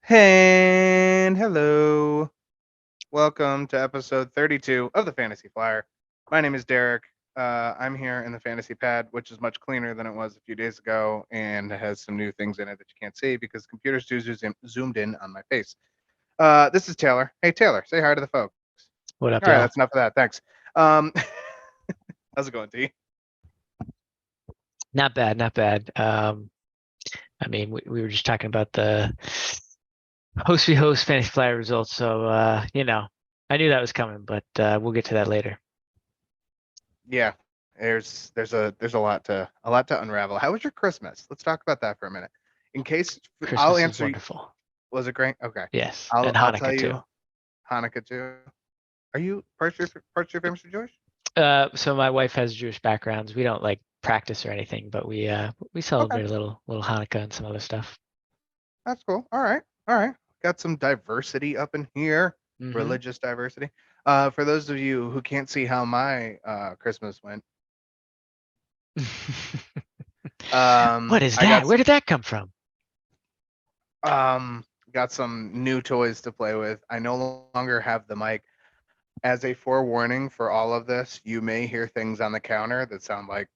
And hello. Welcome to episode 32 of the Fantasy Flyer. My name is Derek. I'm here in the fantasy pad, which is much cleaner than it was a few days ago and has some new things in it that you can't see because computers too zoomed in on my face. This is Taylor. Hey, Taylor, say hi to the folks. What up, All right, y'all? that's enough of that. Thanks. Um, how's it going, T? Not bad, not bad. We were just talking about the host v host fantasy flyer results, so I knew that was coming, but we'll get to that later. Yeah, there's a lot to unravel. How was your Christmas? Let's talk about that for a minute. In case I'll Christmas was answer. wonderful. Was it great? Okay. Yes, I'll and I'll tell Hanukkah too. you Hanukkah too. Are you part of your family Jewish? So my wife has Jewish backgrounds. We don't like practice or anything, but we Okay, celebrate a little Hanukkah and some other stuff. that's cool. All right, all right. Got some diversity up in here, Mm-hmm. religious diversity. For those of you who can't see how my Christmas went, What is I got that? Where did that come from? got some new toys to play with. I no longer have the mic. As a forewarning for all of this, you may hear things on the counter that sound like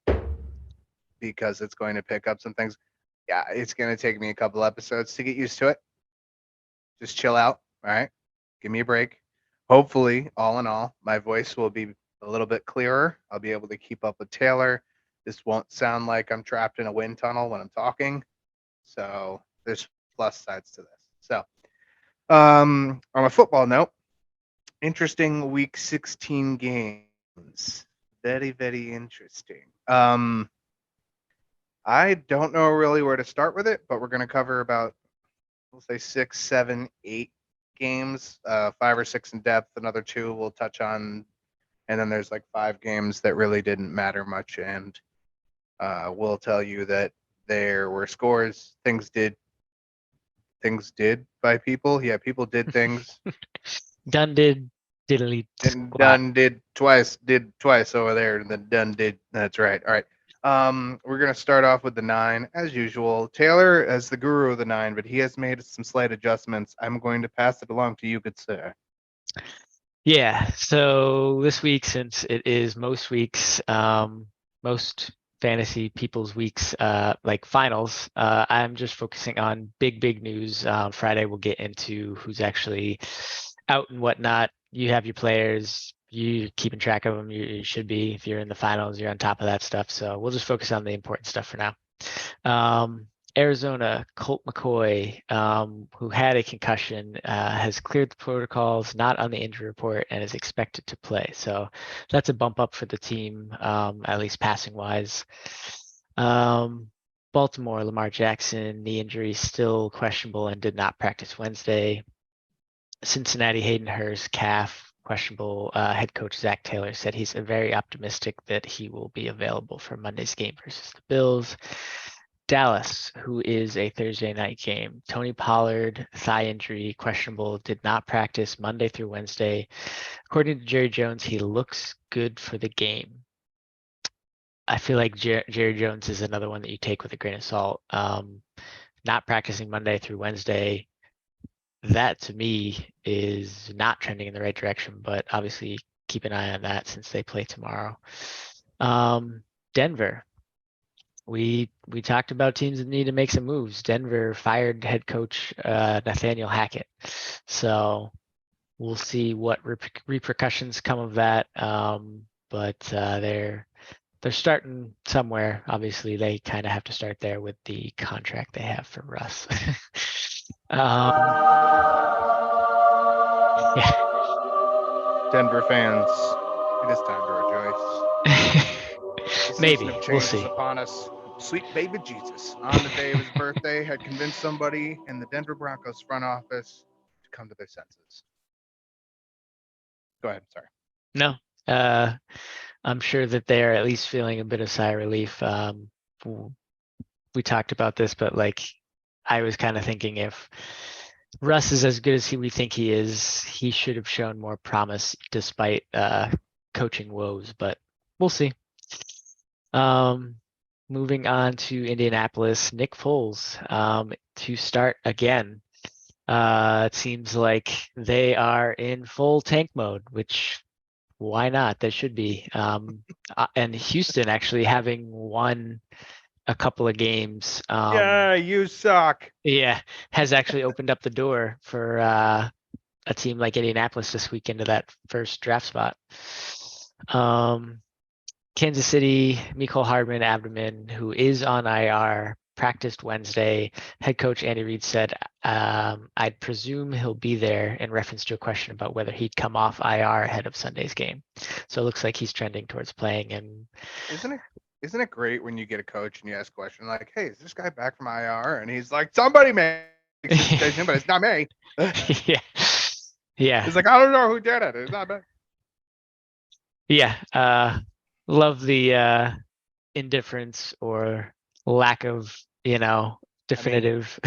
because it's going to pick up some things. Yeah, it's going to take me a couple episodes to get used to it. Just chill out. All right. Give me a break. Hopefully, all in all, my voice will be a little bit clearer. I'll be able to keep up with Taylor. This won't sound like I'm trapped in a wind tunnel when I'm talking. So there's plus sides to this. So, on a football note, interesting week 16 games. Very, very interesting. I don't know really where to start with it, but we're going to cover about, we'll say 6, 7, 8 games, 5 or 6 in depth. Another 2 we'll touch on, and then there's like 5 games that really didn't matter much. And we'll tell you that there were scores. Things did by people. Yeah, people did things. Done did diddly And squat. done did twice over there, and then done did. That's right. All right. We're gonna start off with the 9 as usual. Taylor as the guru of the 9, but he has made some slight adjustments. I'm going to pass it along to you, good sir. Yeah, so this week, since it is most weeks, most fantasy people's weeks, like finals, I'm just focusing on big news. Friday, we'll get into who's actually out and whatnot. You have your players, you're keeping track of them. You should be. If you're in the finals, you're on top of that stuff. So we'll just focus on the important stuff for now. Um, Arizona, Colt McCoy, who had a concussion, has cleared the protocols, not on the injury report, and is expected to play. So that's a bump up for the team, at least passing wise. Baltimore, Lamar Jackson, knee injury still questionable and did not practice Wednesday. Cincinnati, Hayden Hurst, calf questionable. Head coach Zach Taylor said he's very optimistic that he will be available for Monday's game versus the Bills. Dallas, who is a Thursday night game. Tony Pollard, thigh injury, questionable, did not practice Monday through Wednesday. According to Jerry Jones, he looks good for the game. I feel like Jerry Jones is another one that you take with a grain of salt. Not practicing Monday through Wednesday, that to me is not trending in the right direction, but obviously keep an eye on that since they play tomorrow. Denver, we talked about teams that need to make some moves. Denver fired head coach Nathaniel Hackett, so we'll see what repercussions come of that. But they're starting somewhere. Obviously, they kind of have to start there with the contract they have for Russ. Yeah. Denver fans, it is time to rejoice. The season Maybe of we'll change is see. upon us. Sweet baby Jesus, on the day of his birthday, had convinced somebody in the Denver Broncos front office to come to their senses. Go ahead. Sorry. No, uh, I'm sure that they are at least feeling a bit of sigh of relief. We talked about this, but like I was kind of thinking if Russ is as good as we think he is, he should have shown more promise despite coaching woes, but we'll see. Um, Moving on to Indianapolis, Nick Foles to start again. It seems like they are in full tank mode, which why not? They should be. And Houston actually having won a couple of games, Yeah, you suck. yeah, has actually opened up the door for a team like Indianapolis this week into that first draft spot. Kansas City, Mecole Hardman Abdomen, who is on IR, practiced Wednesday. Head coach Andy Reid said, I'd presume he'll be there in reference to a question about whether he'd come off IR ahead of Sunday's game. So it looks like he's trending towards playing. And Isn't it great when you get a coach and you ask a question like, "Hey, is this guy back from IR?" And he's like, "Somebody makes the decision, but it's not me." yeah, yeah, He's like, "I don't know who did it. It's not me." yeah. Love the indifference or lack of, definitive.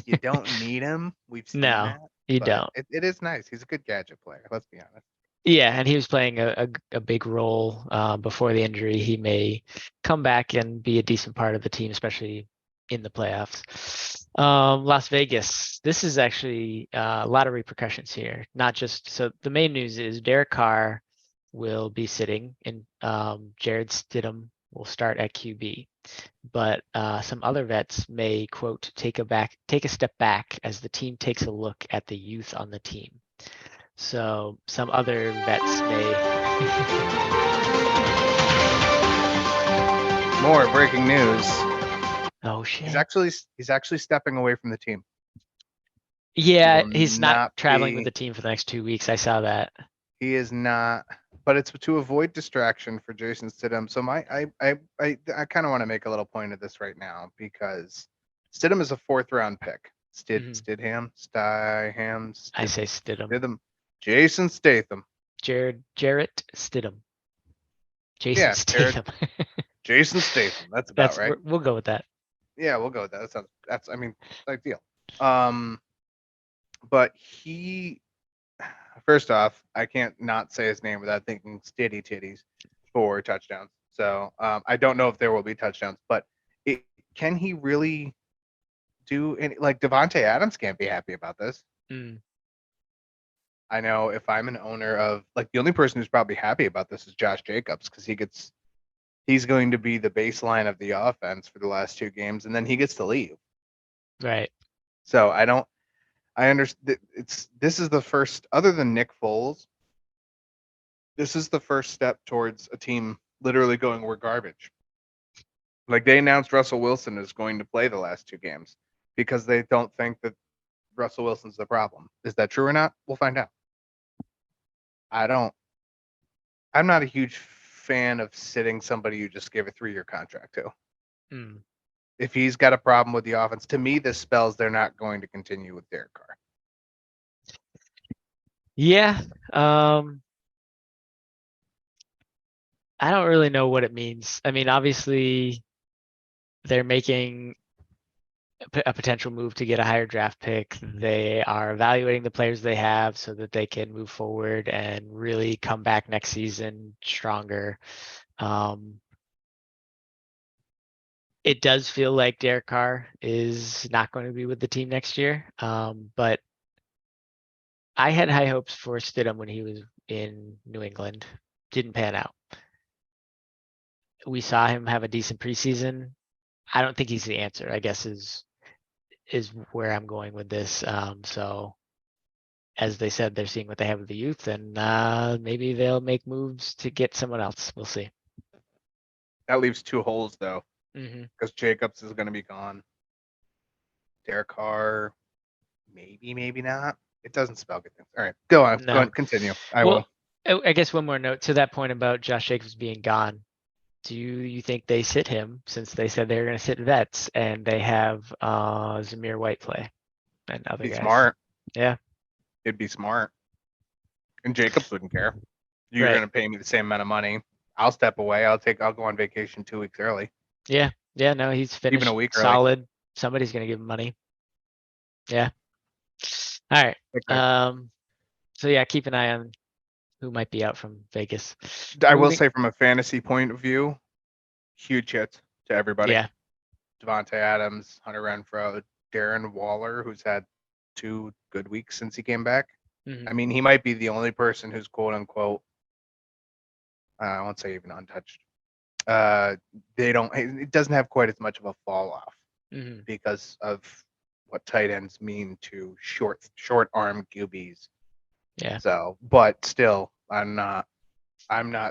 You don't need him. We've seen No, that, you but don't. it is nice. He's a good gadget player. Let's be honest. Yeah, and he was playing a big role before the injury. He may come back and be a decent part of the team, especially in the playoffs. Las Vegas. This is actually a lot of repercussions here. Not just so the main news is Derek Carr will be sitting, and Jared Stidham will start at QB. But some other vets may quote take a step back as the team takes a look at the youth on the team. So some other vets may. More breaking news. Oh shit. He's actually stepping away from the team. Yeah, will he's not not traveling with be- the team for the next 2 weeks. I saw that. He is not, but it's to avoid distraction for Jason Stidham. So I kind of want to make a little point of this right now because Stidham is a 4th-round pick. Mhm. Stidham, I say Stidham. Stidham, Jason Statham. Jarrett Stidham. Jason Yeah, Statham. Jason Statham. That's about right. We'll go with that. Yeah, we'll go with that. That's I mean, ideal. But he, first off, I can't not say his name without thinking Stitty Titties for touchdowns. So I don't know if there will be touchdowns, but can he really do any? Like Devontae Adams can't be happy about this. Mm. I know if I'm an owner of like the only person who's probably happy about this is Josh Jacobs because he's going to be the baseline of the offense for the last 2 games, and then he gets to leave. Right. So I understand. This is the first, other than Nick Foles, this is the first step towards a team literally going, we're garbage. Like they announced Russell Wilson is going to play the last 2 games because they don't think that Russell Wilson's the problem. Is that true or not? We'll find out. I'm not a huge fan of sitting somebody you just gave a 3-year contract to. Mm. If he's got a problem with the offense, to me, this spells they're not going to continue with Derek Carr. Yeah. I don't really know what it means. I mean, obviously, they're making a potential move to get a higher draft pick. They are evaluating the players they have so that they can move forward and really come back next season stronger. It does feel like Derek Carr is not going to be with the team next year. But I had high hopes for Stidham when he was in New England. Didn't pan out. We saw him have a decent preseason. I don't think he's the answer, I guess is where I'm going with this. So as they said, they're seeing what they have with the youth, and maybe they'll make moves to get someone else. We'll see. That leaves 2 holes though, Mm-hmm. because Jacobs is going to be gone. Derek Carr, maybe not. It doesn't spell good things. All right, go on. No. Go on. Continue. I Well, will. I guess one more note to that point about Josh Jacobs being gone. Do you think they sit him since they said they were going to sit vets and they have Zamir White play and other Be guys? smart. Yeah. It'd be smart. And Jacobs wouldn't care. You're Right. going to pay me the same amount of money. I'll step away. I'll go on vacation 2 weeks early. Yeah. Yeah. No, he's finished Even a week early. solid. Somebody's going to give him money. Yeah. All right. Okay. So yeah, keep an eye on who might be out from Vegas. I will Moving- say from a fantasy point of view, huge hits to everybody. Yeah. Devontae Adams, Hunter Renfro, Darren Waller, who's had 2 good weeks since he came back. Mhm. I mean, he might be the only person who's quote unquote, I won't say even untouched. It doesn't have quite as much of a fall off Mhm. because of what tight ends mean to short arm QBs. Yeah. So, but still, I'm not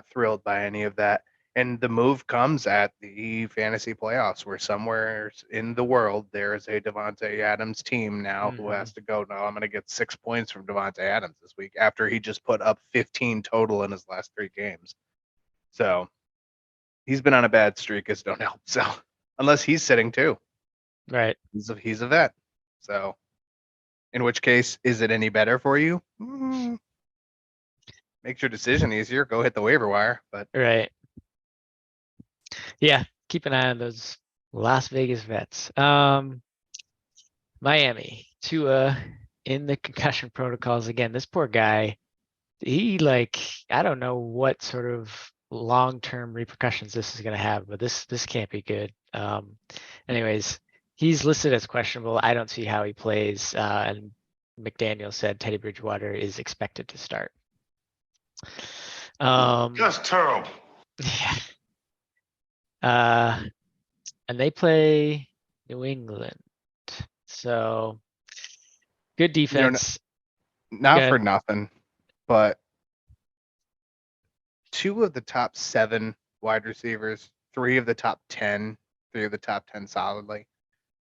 thrilled by any of that. And the move comes at the fantasy playoffs, where somewhere in the world there is a Devontae Adams team now who has to go. Now I'm going to get 6 points from Devontae Adams this week after he just put up 15 total in his last 3 games. So he's been on a bad streak, as don't help. So unless he's sitting too, Right. he's a vet. So in which case, is it any better for you? Makes your decision easier. Go hit the waiver wire, but Right. Yeah. Keep an eye on those Las Vegas vets. Miami, Tua in the concussion protocols again. This poor guy, I don't know what sort of long-term repercussions this is going to have, but this can't be good. Anyways, he's listed as questionable. I don't see how he plays. And McDaniel said Teddy Bridgewater is expected to start. Just terrible. Yeah. And they play New England. So good defense. not Good. for nothing, but 2 of the top 7 wide receivers, 3 of the top 10, 3 of the top 10 solidly,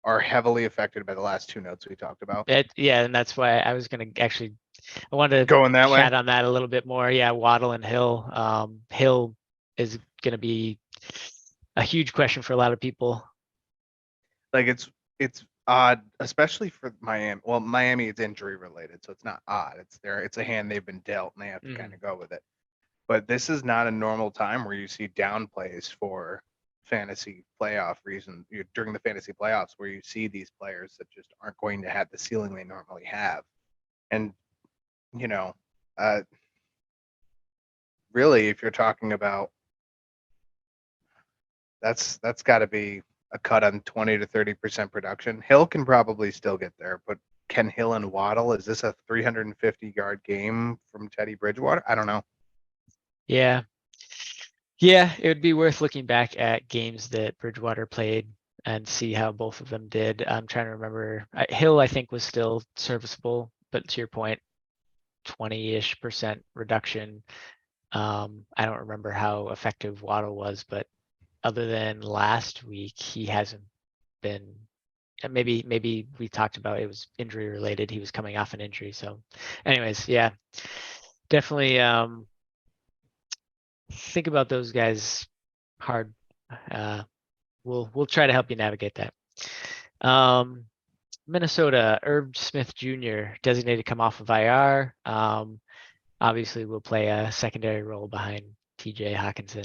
are heavily affected by the last 2 notes we talked about. Yeah, and that's why I was going to actually, I wanted to Going that way. chat on that a little bit more. Yeah, Waddle and Hill. Hill is going to be a huge question for a lot of people. Like it's odd, especially for Miami. Well, Miami is injury related, so it's not odd. It's a hand they've been dealt, and they have to kind of go with it. But this is not a normal time where you see down plays for fantasy playoff reasons during the fantasy playoffs, where you see these players that just aren't going to have the ceiling they normally have. And really, if you're talking about that's got to be a cut on 20 to 30% production. Hill can probably still get there, but can Hill and Waddle? Is this a 350-yard game from Teddy Bridgewater? I don't know. Yeah. Yeah, it would be worth looking back at games that Bridgewater played and see how both of them did. I'm trying to remember. Hill, I think, was still serviceable, but to your point, 20-ish% reduction. I don't remember how effective Waddle was, but other than last week, he hasn't been. Maybe we talked about it was injury related. He was coming off an injury. So, anyways, yeah, definitely think about those guys hard. We'll try to help you navigate that. Minnesota, Irv Smith Jr. designated to come off of IR. Obviously, will play a secondary role behind TJ Hawkinson.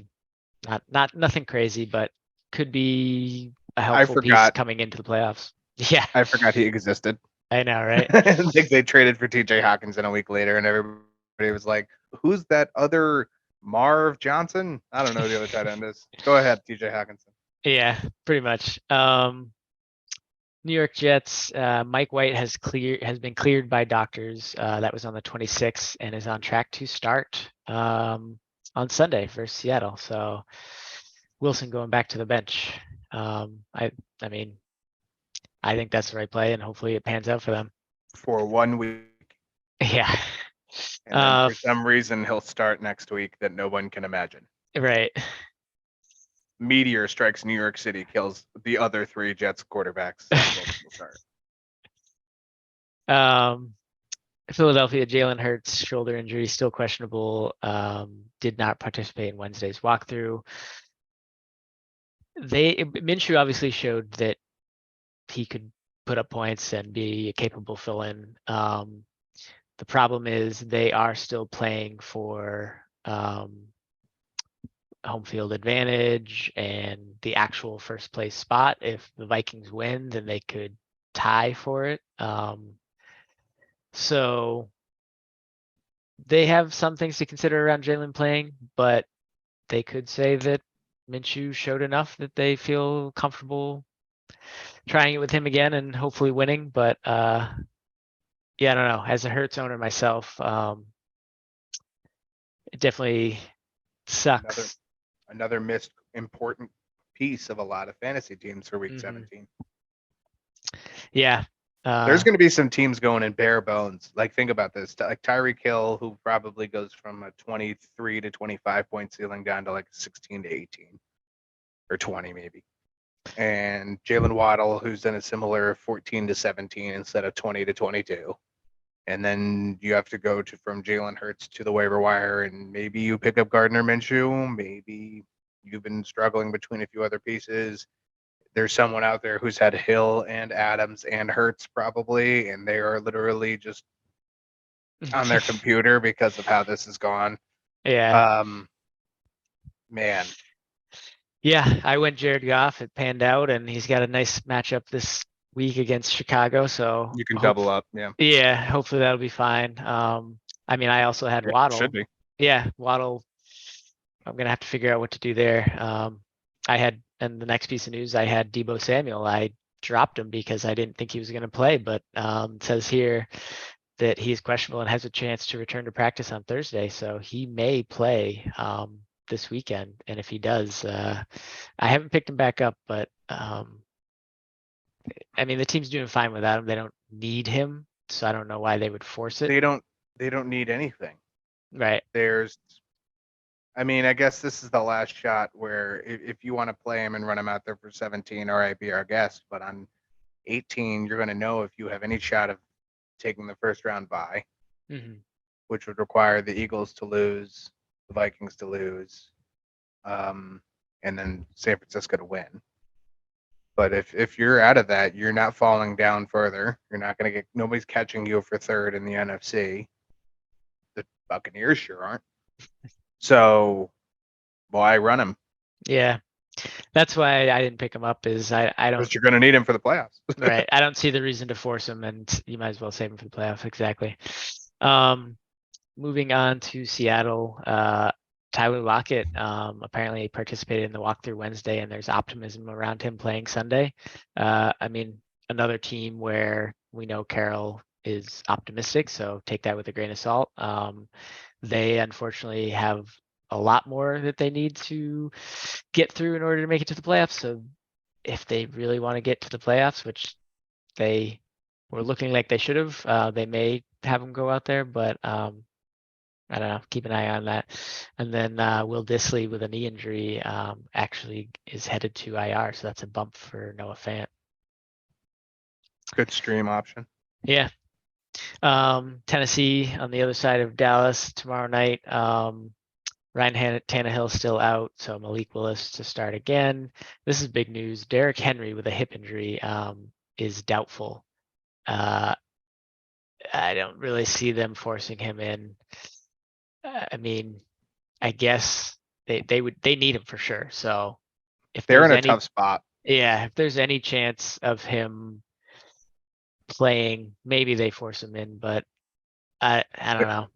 Nothing crazy, but could be a helpful piece coming into the playoffs. Yeah, I forgot he existed. I know, right? Like they traded for TJ Hawkinson a week later, and everybody was like, "Who's that other Marv Johnson?" I don't know who the other tight end is. Go ahead, TJ Hawkinson. Yeah, pretty much. New York Jets, Mike White has been cleared by doctors. That was on the 26th and is on track to start on Sunday versus Seattle. So Wilson going back to the bench. I mean, I think that's the right play, and hopefully it pans out for them. For 1 week. Yeah. And then for some reason he'll start next week that no one can imagine. Right. Meteor strikes New York City, kills the other 3 Jets quarterbacks. Philadelphia, Jalen Hurts, shoulder injury, still questionable. Did not participate in Wednesday's walkthrough. Minshew obviously showed that he could put up points and be a capable fill-in. The problem is they are still playing for home field advantage and the actual first place spot. If the Vikings win, then they could tie for it. So they have some things to consider around Jalen playing, but they could say that Minshew showed enough that they feel comfortable trying it with him again and hopefully winning. But yeah, I don't know. As a Hurts owner myself, it definitely Another sucks. another missed important piece of a lot of fantasy teams for week Mhm. 17. Yeah. There's going to be some teams going in bare bones. Like, think about this. Like Tyreek Hill, who probably goes from a 23 to 25 point ceiling down to like 16 to 18 or 20 maybe. And Jalen Waddle, who's in a similar 14 to 17 instead of 20 to 22. And then you have to go to from Jalen Hurts to the waiver wire, and maybe you pick up Gardner Minshew. Maybe you've been struggling between a few other pieces. There's someone out there who's had Hill and Adams and Hurts probably, and they are literally just on their computer because of how this has gone. Yeah. Man, Yeah, I went Jared Goff. It panned out, and he's got a nice matchup this week against Chicago. So you can double up. Yeah, yeah, hopefully that'll be fine. I mean, I also had yeah, should Waddle. be. Yeah, Waddle. I'm gonna have to figure out what to do there. I had, and the next piece of news, I had Debo Samuel. I dropped him because I didn't think he was gonna play, but it says here that he's questionable and has a chance to return to practice on Thursday, so he may play this weekend. And if he does, I haven't picked him back up, but I mean the team's doing fine without him. They don't need him, so I don't know why they would force it. They don't need anything. Right. There's I mean, I guess this is the last shot where if you want to play him and run him out there for 17, all right, be our guest. But on 18, you're going to know if you have any shot of taking the first round bye, Mm-hmm. which would require the Eagles to lose, the Vikings to lose, and then San Francisco to win. But if you're out of that, you're not falling down further. You're not going to get nobody's catching you for third in the NFC. The Buccaneers sure aren't. So why run him? Yeah, that's why I didn't pick him up. Is I don't Because you're going to need him for the playoffs. right. I don't see the reason to force him, and you might as well save him for the playoffs. Exactly. Moving on to Seattle, Tyler Lockett apparently participated in the walkthrough Wednesday, and there's optimism around him playing Sunday. I mean, another team where we know Carroll is optimistic, so take that with a grain of salt. They unfortunately have a lot more that they need to get through in order to make it to the playoffs. So if they really want to get to the playoffs, which they were looking like they should have, they may have them go out there, but I don't know. Keep an eye on that. And then Will Disley with a knee injury actually is headed to IR, so that's a bump for Noah Fant. Good stream option. Yeah. Tennessee on the other side of Dallas tomorrow night. Ryan Tannehill still out, so Malik Willis to start again. This is big news. Derrick Henry with a hip injury is doubtful. I don't really see them forcing him in. I mean, I guess they need him for sure. So if They're there's in a any tough spot. yeah, if there's any chance of him playing, maybe they force him in, but I don't know.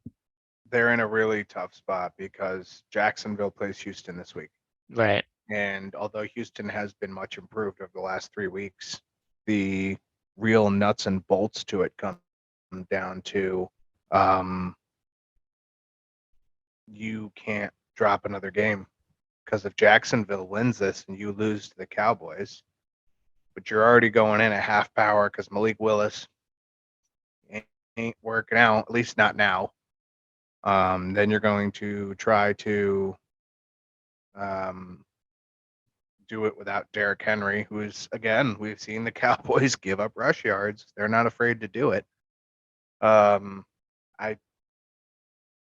They're in a really tough spot because Jacksonville plays Houston this week. Right. And although Houston has been much improved over the last 3 weeks, the real nuts and bolts to it come down to you can't drop another game. Because if Jacksonville wins this and you lose to the Cowboys, but you're already going in at half power because Malik Willis ain't working out, at least not now. Then you're going to try to do it without Derrick Henry, who's again, we've seen the Cowboys give up rush yards. They're not afraid to do it. Um, I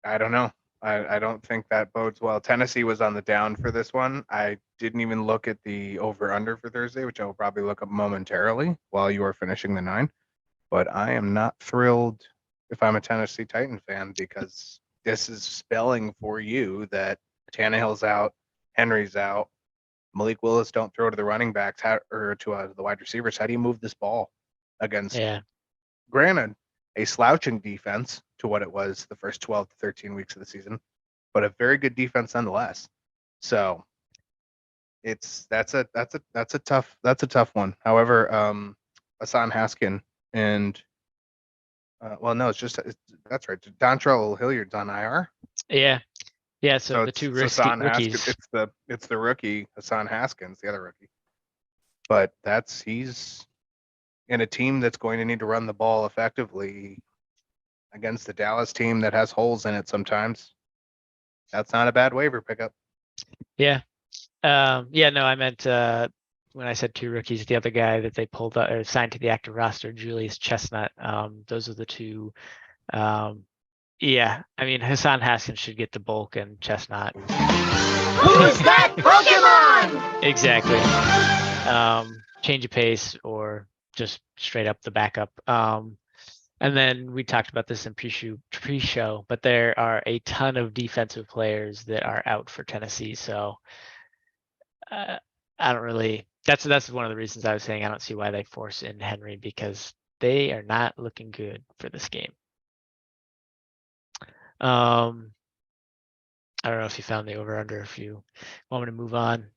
I don't know. I don't think that bodes well. Tennessee was on the down for this one. I didn't even look at the over under for Thursday, which I will probably look up momentarily while you are finishing the 9. But I am not thrilled if I'm a Tennessee Titan fan because this is spelling for you that Tannehill's out, Henry's out, Malik Willis don't throw to the running backs or to the wide receivers. How do you move this ball against, Yeah. granted, a slouching defense to what it was the first 12 to 13 weeks of the season, but a very good defense nonetheless. So that's a tough one. However, Hassan Haskin and Well, no, that's right. Dontrell Hilliard's on IR. Yeah. Yeah. So So the two it's Hassan Haskins. rookies. It's the rookie Hassan Haskins, the other rookie. But he's in a team that's going to need to run the ball effectively against the Dallas team that has holes in it sometimes. That's not a bad waiver pickup. Yeah. Yeah, no, I meant when I said two rookies, the other guy that they pulled up or signed to the active roster, Julius Chestnut. Those are the two. Yeah, I mean Hassan Haskins should get the bulk and Chestnut. Who's that Pokemon? Exactly. Change of pace or just straight up the backup. And then we talked about this in pre-show, but there are a ton of defensive players that are out for Tennessee. So I don't really. That's one of the reasons I was saying I don't see why they force in Henry because they are not looking good for this game. I don't know if you found the over under. If you want me to move on.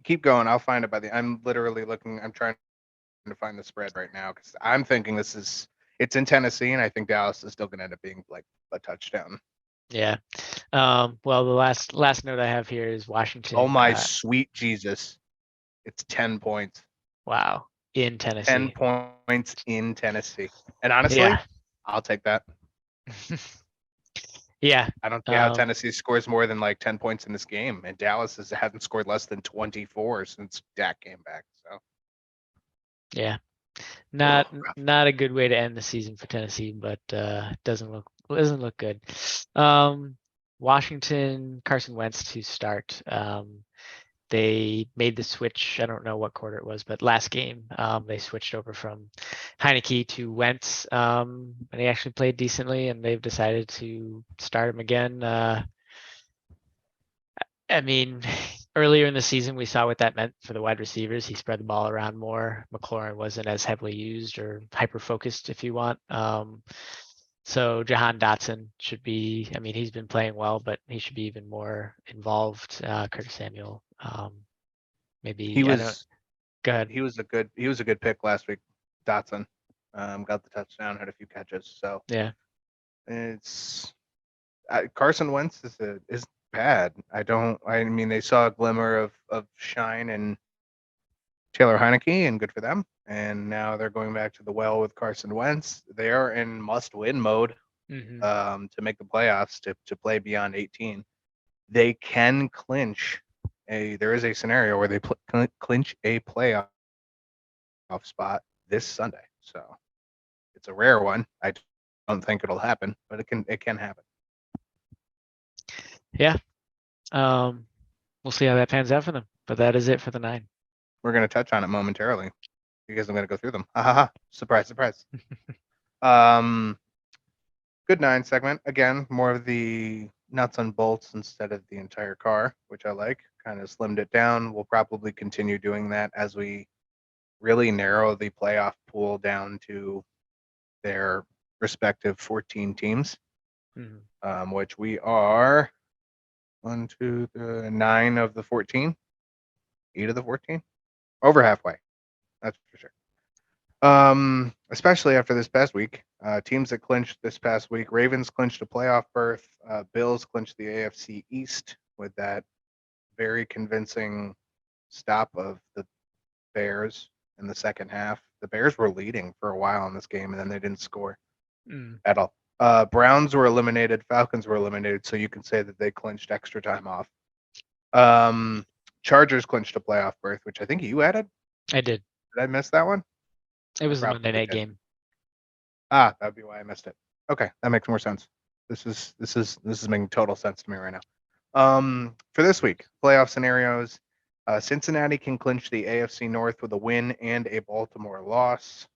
Keep going. I'll find it I'm literally looking. I'm trying to find the spread right now because I'm thinking it's in Tennessee, and I think Dallas is still going to end up being like a touchdown. Yeah. Well, the last note I have here is Washington. Oh my sweet Jesus! It's 10 points. Wow. In Tennessee. 10 points in Tennessee, and honestly, Yeah. I'll take that. Yeah. I don't see how Tennessee scores more than like 10 points in this game, and Dallas hasn't scored less than 24 since Dak came back. So yeah, not a good way to end the season for Tennessee, but doesn't look good. Washington, Carson Wentz to start. They made the switch. I don't know what quarter it was, but last game they switched over from Heineke to Wentz, and he actually played decently. And they've decided to start him again. I mean, earlier in the season, we saw what that meant for the wide receivers. He spread the ball around more. McLaurin wasn't as heavily used or hyper focused, if you want. So Jahan Dotson should be. I mean, he's been playing well, but he should be even more involved. Curtis Samuel. Maybe he was. Go ahead. He was a good pick last week. Dotson got the touchdown, had a few catches. So yeah, it's Carson Wentz is bad. I mean, they saw a glimmer of shine in Taylor Heineke, and good for them. And now they're going back to the well with Carson Wentz. They are in must-win mode to make the playoffs to play beyond 18. They can clinch. There is a scenario where they clinch a playoff spot this Sunday. So it's a rare one. I don't think it'll happen, but it can happen. Yeah. We'll see how that pans out for them. But that is it for the 9. We're going to touch on it momentarily because I'm going to go through them. Surprise, surprise. Good 9 segment. Again, more of the nuts and bolts instead of the entire car, which I like. Kind of slimmed it down. We'll probably continue doing that as we really narrow the playoff pool down to their respective 14 teams, which we are 9 of the 14, 8 of the 14, over halfway. That's for sure. Especially after this past week, teams that clinched this past week, Ravens clinched a playoff berth. Bills clinched the AFC East with that very convincing stop of the Bears in the second half. The Bears were leading for a while in this game, and then they didn't score at all. Browns were eliminated. Falcons were eliminated, so you can say that they clinched extra time off. Chargers clinched a playoff berth, which I think you added. I did. Did I miss that one? It was the Monday night game. That'd be why I missed it. Okay, that makes more sense. This is making total sense to me right now. For this week, playoff scenarios. Cincinnati can clinch the AFC North with a win and a Baltimore loss.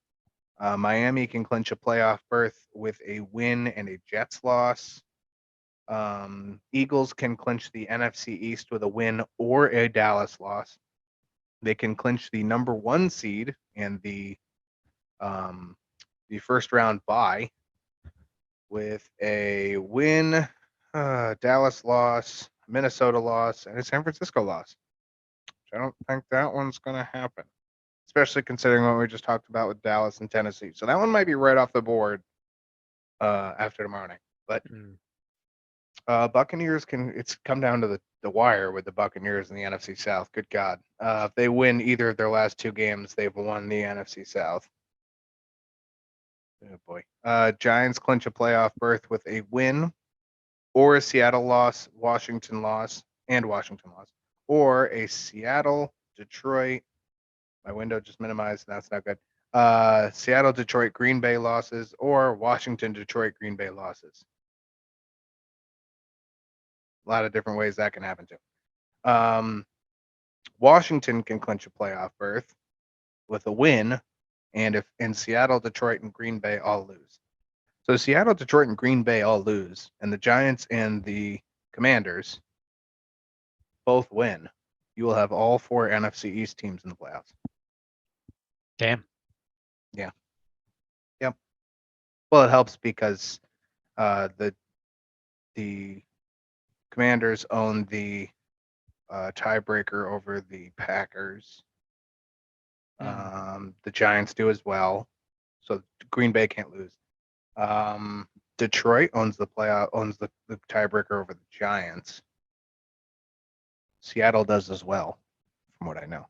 Miami can clinch a playoff berth with a win and a Jets loss. Eagles can clinch the NFC East with a win or a Dallas loss. They can clinch the number 1 seed and the first round bye with a win, Dallas loss, Minnesota loss, and a San Francisco loss. I don't think that one's going to happen, especially considering what we just talked about with Dallas and Tennessee. So that one might be right off the board after tomorrow night. But Mm. Buccaneers it's come down to the wire with the Buccaneers in the NFC South. Good God. If they win either of their last 2 games, they've won the NFC South. Oh boy. Giants clinch a playoff berth with a win or a Seattle loss, Washington loss, or a Seattle, Detroit. My window just minimized. That's not good. Seattle, Detroit, Green Bay losses, or Washington, Detroit, Green Bay losses. A lot of different ways that can happen too. Washington can clinch a playoff berth with a win, and if in Seattle, Detroit, and Green Bay all lose. So Seattle, Detroit, and Green Bay all lose, and the Giants and the Commanders both win. You will have all 4 NFC East teams in the playoffs. Damn. Yeah. Yep. Well, it helps because the Commanders own the tiebreaker over the Packers. The Giants do as well, so Green Bay can't lose. Detroit owns the tiebreaker over the Giants. Seattle does as well, from what I know.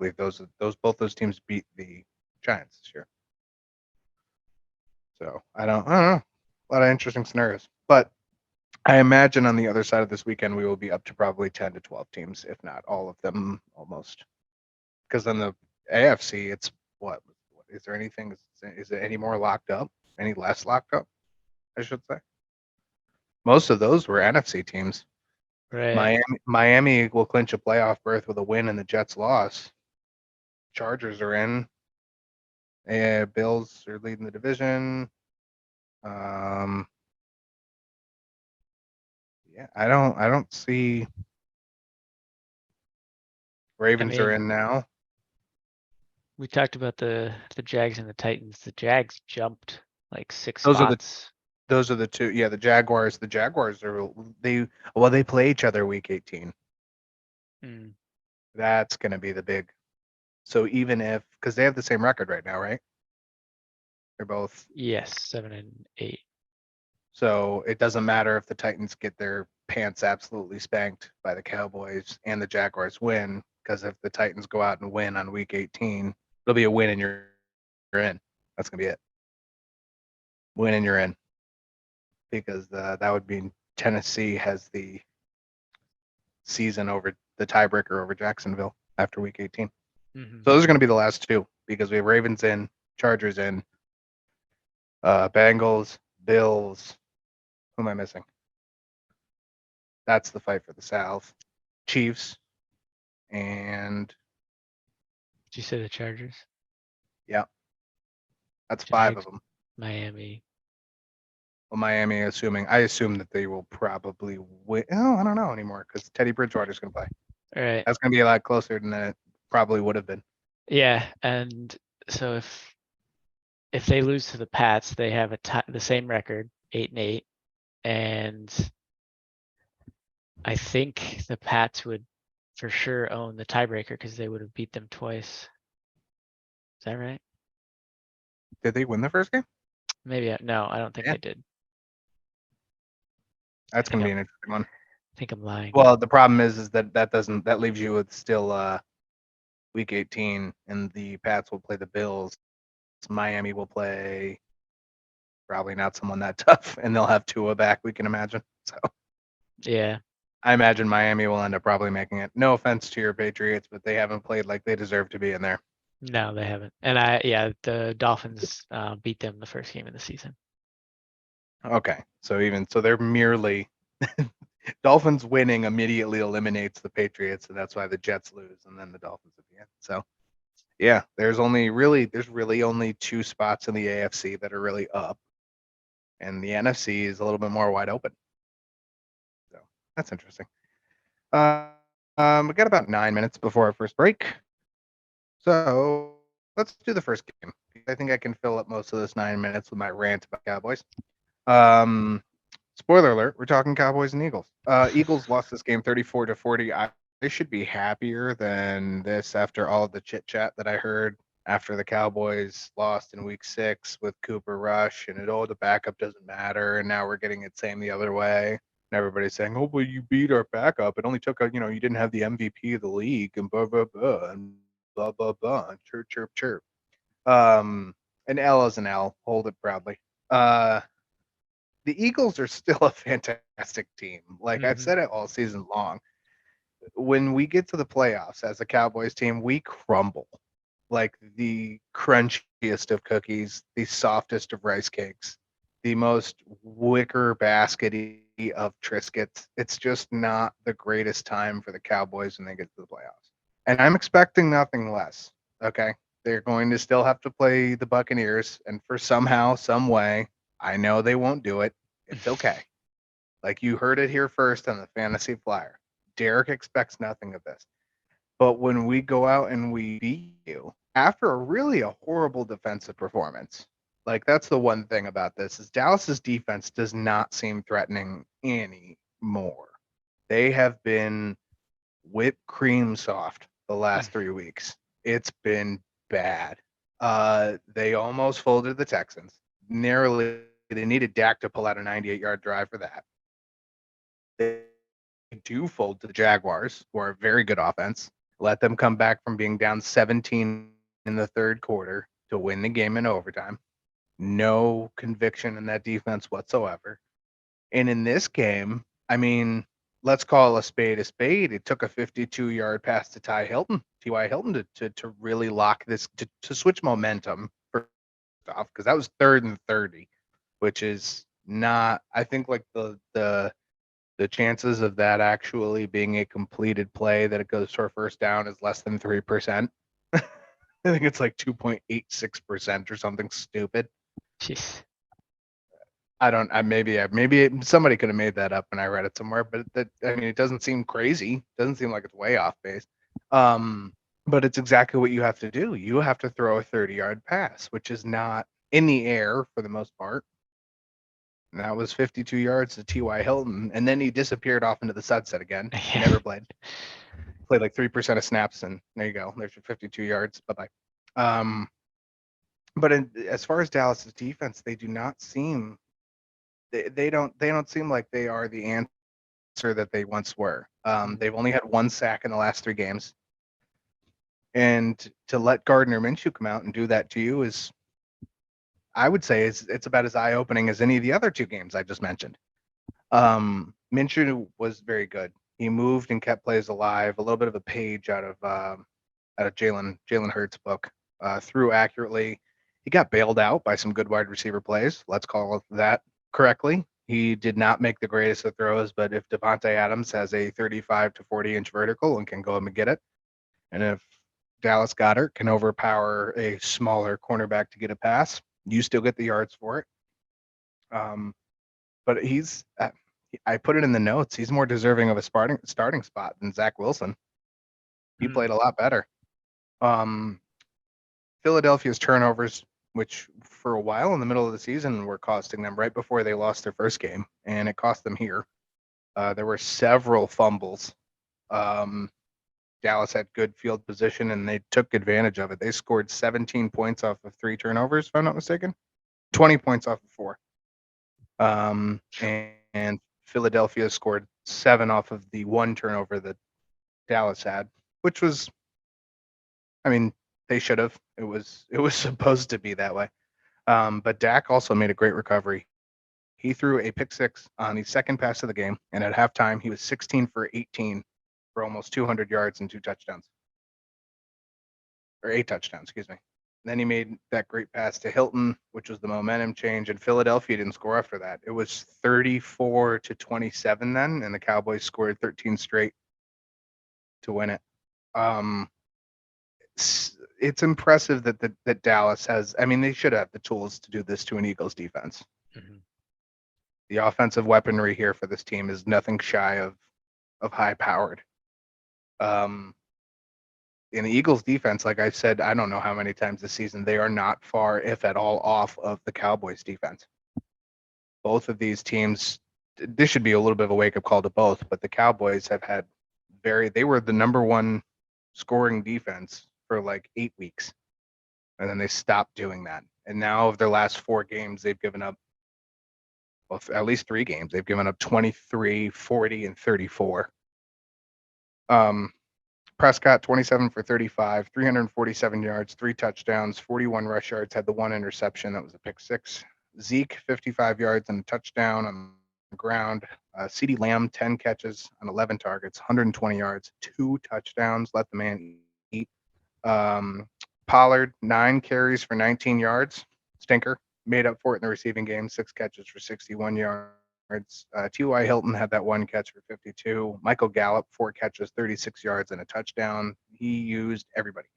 I believe both those teams beat the Giants this year. So I don't know. A lot of interesting scenarios, but I imagine on the other side of this weekend we will be up to probably 10 to 12 teams, if not all of them, almost. Because in the AFC, it's what is there anything? Is it any more locked up? Any less locked up? I should say. Most of those were NFC teams. Right. Miami will clinch a playoff berth with a win and the Jets loss. Chargers are in. Bills are leading the division. Yeah, I don't see. Ravens are in now. We talked about the Jags and the Titans. The Jags jumped like 6 Those are the- spots. Those are the 2. Yeah, the Jaguars. The Jaguars are they play each other week 18. Mm. That's going to be the big. So even if because they have the same record right now, right? They're both. Yes, 7 and 8. So it doesn't matter if the Titans get their pants absolutely spanked by the Cowboys and the Jaguars win, because if the Titans go out and win on week 18, it'll be a win and you're in. That's gonna be it. Win and you're in. Because that would mean Tennessee has the season over the tiebreaker over Jacksonville after week 18. Mm-hmm. So those are going to be the last 2 because we have Ravens in, Chargers in, Bengals, Bills. Who am I missing? That's the fight for the South. Chiefs and Did you say the Chargers? yeah, that's Jags, 5 of them. Miami. Well, Miami, I assume that they will probably win. Oh, I don't know anymore because Teddy Bridgewater's going to play. All right. That's going to be a lot closer than it probably would have been. Yeah, and so if they lose to the Pats, they have the same record, 8 and 8, and I think the Pats would for sure own the tiebreaker because they would have beat them twice. Is that right? Did they win the first game? Maybe. No, I don't think Yeah. they did. That's going to be an interesting one. I think I'm lying. Well, the problem is that leaves you with still week 18, and the Pats will play the Bills. Miami will play probably not someone that tough, and they'll have Tua back. We can imagine. So Yeah. I imagine Miami will end up probably making it. No offense to your Patriots, but they haven't played like they deserve to be in there. No, they haven't. And the Dolphins beat them the first game of the season. Okay, so they're merely Dolphins winning immediately eliminates the Patriots, and that's why the Jets lose, and then the Dolphins at the end. So, yeah, there's really only 2 spots in the AFC that are really up, and the NFC is a little bit more wide open. So that's interesting. We got about 9 minutes before our first break, so let's do the first game. I think I can fill up most of this 9 minutes with my rant about Cowboys. Spoiler alert, we're talking Cowboys and Eagles. Eagles lost this game 34-40. I should be happier than this after all of the chit chat that I heard after the Cowboys lost in week 6 with Cooper Rush and the backup doesn't matter. And now we're getting it same the other way. And everybody's saying, oh, well, you beat our backup. It only took, you didn't have the MVP of the league and blah, blah, blah, and blah, blah, blah. And chirp, chirp, chirp. An L is an L. Hold it proudly. The Eagles are still a fantastic team. Like I've said it all season long. When we get to the playoffs as a Cowboys team, we crumble like the crunchiest of cookies, the softest of rice cakes, the most wicker baskety of Triscuits. It's just not the greatest time for the Cowboys when they get to the playoffs. And I'm expecting nothing less. Okay. They're going to still have to play the Buccaneers. And for somehow, some way, I know they won't do it. It's okay. Like you heard it here first on the Fantasy Flyer. Derek expects nothing of this. But when we go out and we beat you after a horrible defensive performance, like that's the one thing about this is Dallas's defense does not seem threatening anymore. They have been whipped cream soft the last 3 weeks. It's been bad. They almost folded the Texans. Narrowly, they needed Dak to pull out a 98-yard drive for that. They do fold to the Jaguars, who are a very good offense. Let them come back from being down 17 in the third quarter to win the game in overtime. No conviction in that defense whatsoever. And in this game, I mean, let's call a spade a spade. It took a 52-yard pass to T.Y. Hilton to really lock this, to switch momentum first off, because that was 3rd and 30, which is not, I think like the chances of that actually being a completed play that it goes for a first down is less than 3%. I think it's like 2.86% or something stupid. Jeez. Maybe somebody could have made that up and I read it somewhere, but it doesn't seem crazy. It doesn't seem like it's way off base. But it's exactly what you have to do. You have to throw a 30-yard pass, which is not in the air for the most part. And that was 52 yards to T.Y. Hilton, and then he disappeared off into the sunset again. He never played. Played like 3% of snaps, and there you go. There's your 52 yards. Bye-bye. But as far as Dallas's defense, they do not seem they don't seem like they are the answer that they once were. They've only had 1 sack in the last 3 games. And to let Gardner Minshew come out and do that to you is, I would say, it's about as eye-opening as any of the other 2 games I just mentioned. Minshew was very good. He moved and kept plays alive. A little bit of a page out of Jalen Hurts' book. Threw accurately. He got bailed out by some good wide receiver plays. Let's call it that correctly. He did not make the greatest of throws, but if Devontae Adams has a 35 to 40-inch vertical and can go up and get it, and if Dallas Goedert can overpower a smaller cornerback to get a pass, you still get the yards for it. But I put it in the notes. He's more deserving of a starting spot than Zach Wilson. He played a lot better. Philadelphia's turnovers, which for a while in the middle of the season were costing them right before they lost their first game, and it cost them here. There were several fumbles. Dallas had good field position, and they took advantage of it. They scored 17 points off of 3 turnovers, if I'm not mistaken. 20 points off of 4. And Philadelphia scored 7 off of the 1 turnover that Dallas had, which was, they should have. It was supposed to be that way. But Dak also made a great recovery. He threw a pick 6 on the second pass of the game, and at halftime he was 16 for 18 for almost 200 yards and 2 touchdowns, or 8 touchdowns, excuse me. And then he made that great pass to Hilton, which was the momentum change, and Philadelphia didn't score after that. It was 34 to 27 then, and the Cowboys scored 13 straight to win it. It's impressive that Dallas has. They should have the tools to do this to an Eagles defense. Mm-hmm. The offensive weaponry here for this team is nothing shy of high powered. In the Eagles defense, like I've said, I don't know how many times this season, they are not far, if at all, off of the Cowboys defense. Both of these teams, this should be a little bit of a wake up call to both, but the Cowboys have had they were the number 1 scoring defense for like 8 weeks. and then they stopped doing that. And now of their last 4 games, they've given up, well, at least 3 games, they've given up 23, 40, and 34. Prescott, 27 for 35, 347 yards, 3 touchdowns, 41 rush yards, had the 1 interception. That was a pick 6. Zeke, 55 yards and a touchdown on the ground. CeeDee Lamb, 10 catches on 11 targets, 120 yards, 2 touchdowns. Let the man eat. Pollard, 9 carries for 19 yards. Stinker. Made up for it in the receiving game, 6 catches for 61 yards. T.Y. Hilton had that 1 catch for 52. Michael Gallup, 4 catches, 36 yards, and a touchdown. He used everybody.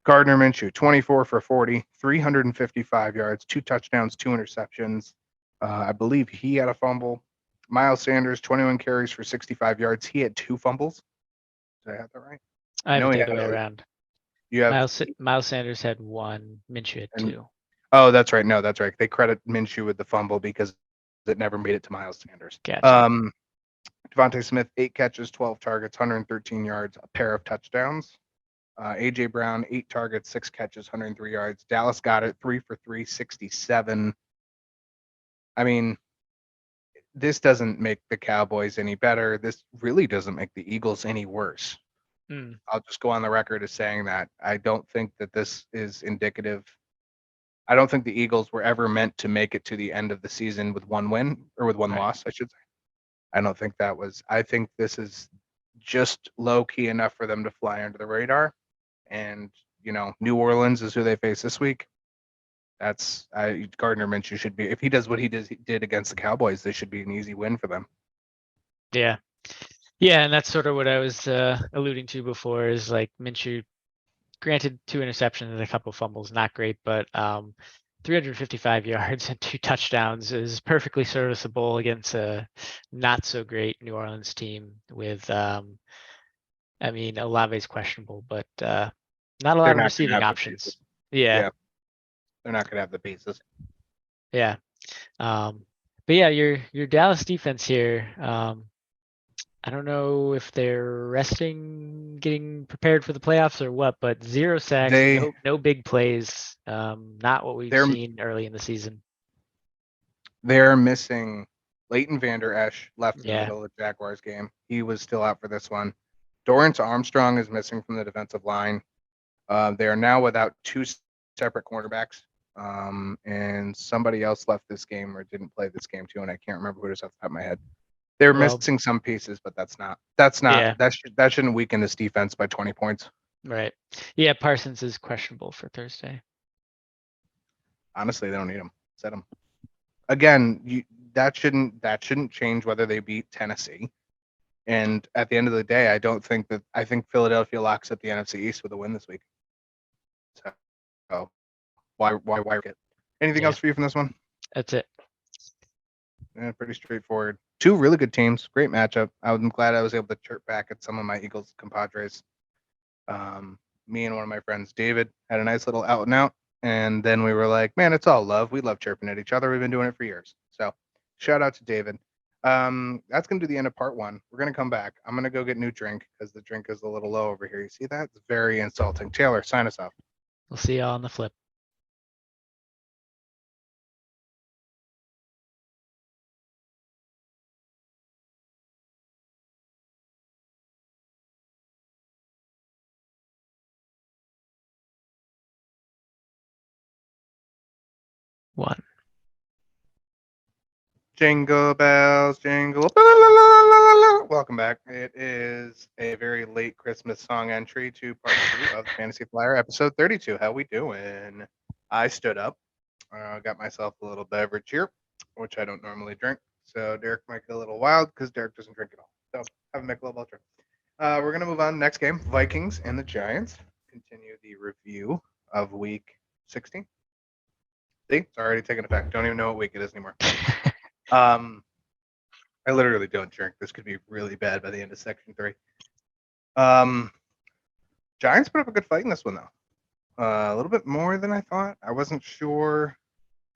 Gardner Minshew, 24 for 40, 355 yards, 2 touchdowns, 2 interceptions. I believe he had a fumble. Miles Sanders, 21 carries for 65 yards. He had 2 fumbles. Did I have that right? I have No, it he the other had way a- around. You have Miles Sanders had 1, Minshew had And- 2. Oh, that's right. No, that's right. They credit Minshew with the fumble because it never made it to Miles Sanders. Gotcha. Devontae Smith, 8 catches, 12 targets, 113 yards, a pair of touchdowns. A.J. Brown, 8 targets, 6 catches, 103 yards. Dallas got it, 3 for 3, 67. I mean, this doesn't make the Cowboys any better. This really doesn't make the Eagles any worse. Mm. I'll just go on the record as saying that. I don't think that this is indicative. I don't think the Eagles were ever meant to make it to the end of the season with 1 win or with 1 Right. loss, I should say. I don't think that was. I think this is just low key enough for them to fly under the radar. And, New Orleans is who they face this week. Gardner Minshew should be, if he does what he did against the Cowboys, this should be an easy win for them. Yeah. Yeah, and that's sort of what I was alluding to before is like Minshew, granted 2 interceptions and a couple fumbles, not great, but 355 yards and 2 touchdowns is perfectly serviceable against a not so great New Orleans team with, Olave's questionable, but not a lot They're of not gonna receiving have the options. pieces. Yeah. They're not going to have the pieces. Yeah. But yeah, your Dallas defense here, I don't know if they're resting, getting prepared for the playoffs or what, but 0 sacks, They- no big plays. Not what we've They're- seen early in the season. They're missing Leighton Vander Esch, left in the Yeah. middle of the Jaguars game. He was still out for this one. Dorrance Armstrong is missing from the defensive line. They are now without 2 separate cornerbacks. And somebody else left this game or didn't play this game too, and I can't remember who it is off the top of my head. They're Well- missing some pieces, but that's not Yeah. that shouldn't weaken this defense by 20 points. Right. Yeah, Parsons is questionable for Thursday. Honestly, they don't need him. Set him. Again, that shouldn't change whether they beat Tennessee. And at the end of the day, I think Philadelphia locks up the NFC East with a win this week. So why it? Anything Yeah. else for you from this one? That's it. Yeah, pretty straightforward. 2 really good teams. Great matchup. I'm glad I was able to chirp back at some of my Eagles compadres. Me and one of my friends, David, had a nice little out and out. And then we were like, man, it's all love. We love chirping at each other. We've been doing it for years. So shout out to David. That's going to do the end of part 1. We're going to come back. I'm going to go get new drink because the drink is a little low over here. You see that? It's very insulting. Taylor, sign us off. We'll see y'all on the flip. One. Jingle bells, jingle. Welcome back. It is a very late Christmas song entry to part 2 of Fantasy Flyer, episode 32. How we doing? I stood up, got myself a little beverage here, which I don't normally drink. So Derek might get a little wild because Derek doesn't drink at all. So have a Michelob Ultra. We're gonna move on. Next game, Vikings and the Giants. Continue the review of Week 16. See, it's already taken effect. Don't even know what week it is anymore. I literally don't drink. This could be really bad by the end of section 3. Giants put up a good fight in this one, though. A little bit more than I thought. I wasn't sure.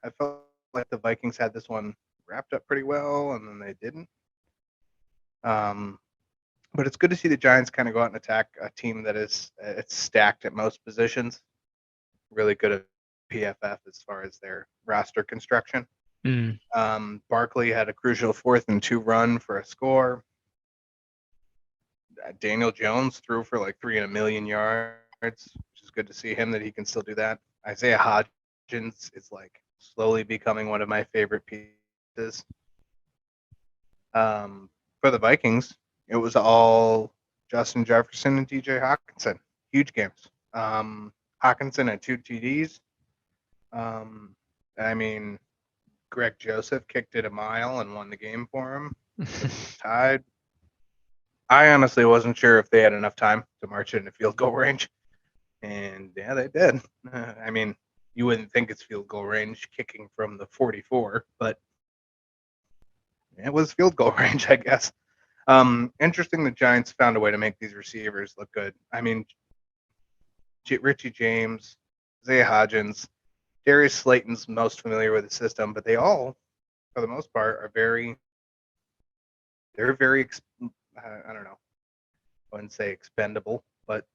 I felt like the Vikings had this one wrapped up pretty well, and then they didn't. But it's good to see the Giants kind of go out and attack a team that is it's stacked at most positions. Really good at PFF as far as their roster construction. Mm. Barkley had a crucial 4th and 2 run for a score. Daniel Jones threw for like 3 and a million yards, which is good to see him that he can still do that. Isaiah Hodgins is like slowly becoming one of my favorite pieces. For the Vikings, it was all Justin Jefferson and DJ Hawkinson. Huge games. Hawkinson had 2 TDs. I mean, Greg Joseph kicked it a mile and won the game for him. It was tied. I honestly wasn't sure if they had enough time to march it into field goal range. And yeah, they did. I mean, you wouldn't think it's field goal range kicking from the 44, but it was field goal range, I guess. Interesting the Giants found a way to make these receivers look good. I mean, Richie James, Isaiah Hodgins, Darius Slayton's most familiar with the system, but they all, for the most part, are very, I don't know, I wouldn't say expendable, but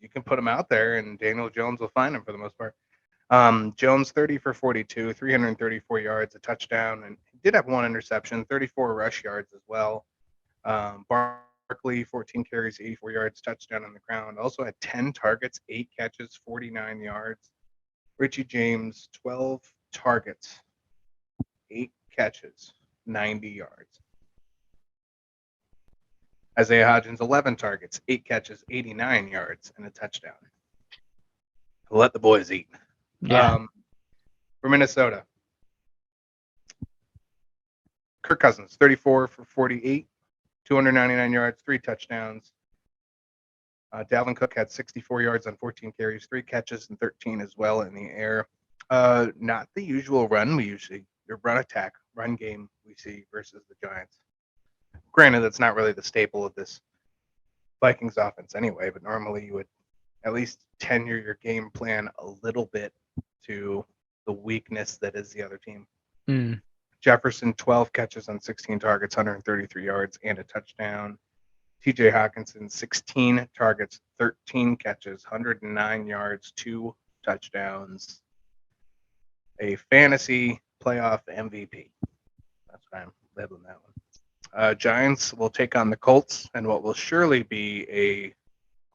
you can put them out there and Daniel Jones will find them for the most part. Jones 30 for 42, 334 yards, a touchdown, and he did have 1 interception, 34 rush yards as well. Barkley 14 carries, 84 yards, touchdown on the ground. Also had 10 targets, 8 catches, 49 yards. Richie James 12 targets, 8 catches, 90 yards. Isaiah Hodgins 11 targets, 8 catches, 89 yards, and a touchdown. Let the boys eat. Yeah. For Minnesota, Kirk Cousins 34 for 48, 299 yards, 3 touchdowns. Dalvin Cook had 64 yards on 14 carries, 3 catches, and 13 as well in the air. Not the usual run run game we see versus the Giants. Granted, that's not really the staple of this Vikings offense anyway, but normally you would at least tenure your game plan a little bit to the weakness that is the other team. Mm. Jefferson, 12 catches on 16 targets, 133 yards, and a touchdown. TJ Hawkinson, 16 targets, 13 catches, 109 yards, 2 touchdowns. A fantasy playoff MVP. That's what I'm labeling that one. Giants will take on the Colts, and what will surely be a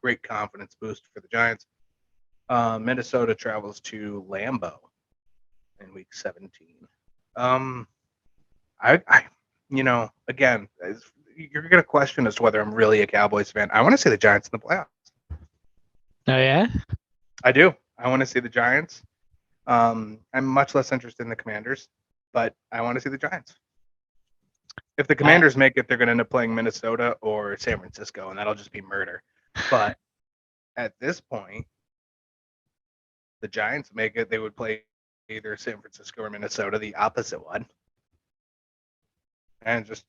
great confidence boost for the Giants. Minnesota travels to Lambeau in week 17. Again, you're going to question as to whether I'm really a Cowboys fan. I want to see the Giants in the playoffs. Oh, yeah? I do. I want to see the Giants. I'm much less interested in the Commanders, but I want to see the Giants. If the Commanders make it, they're going to end up playing Minnesota or San Francisco, and that'll just be murder. But at this point, the Giants make it, they would play either San Francisco or Minnesota, the opposite one. And just,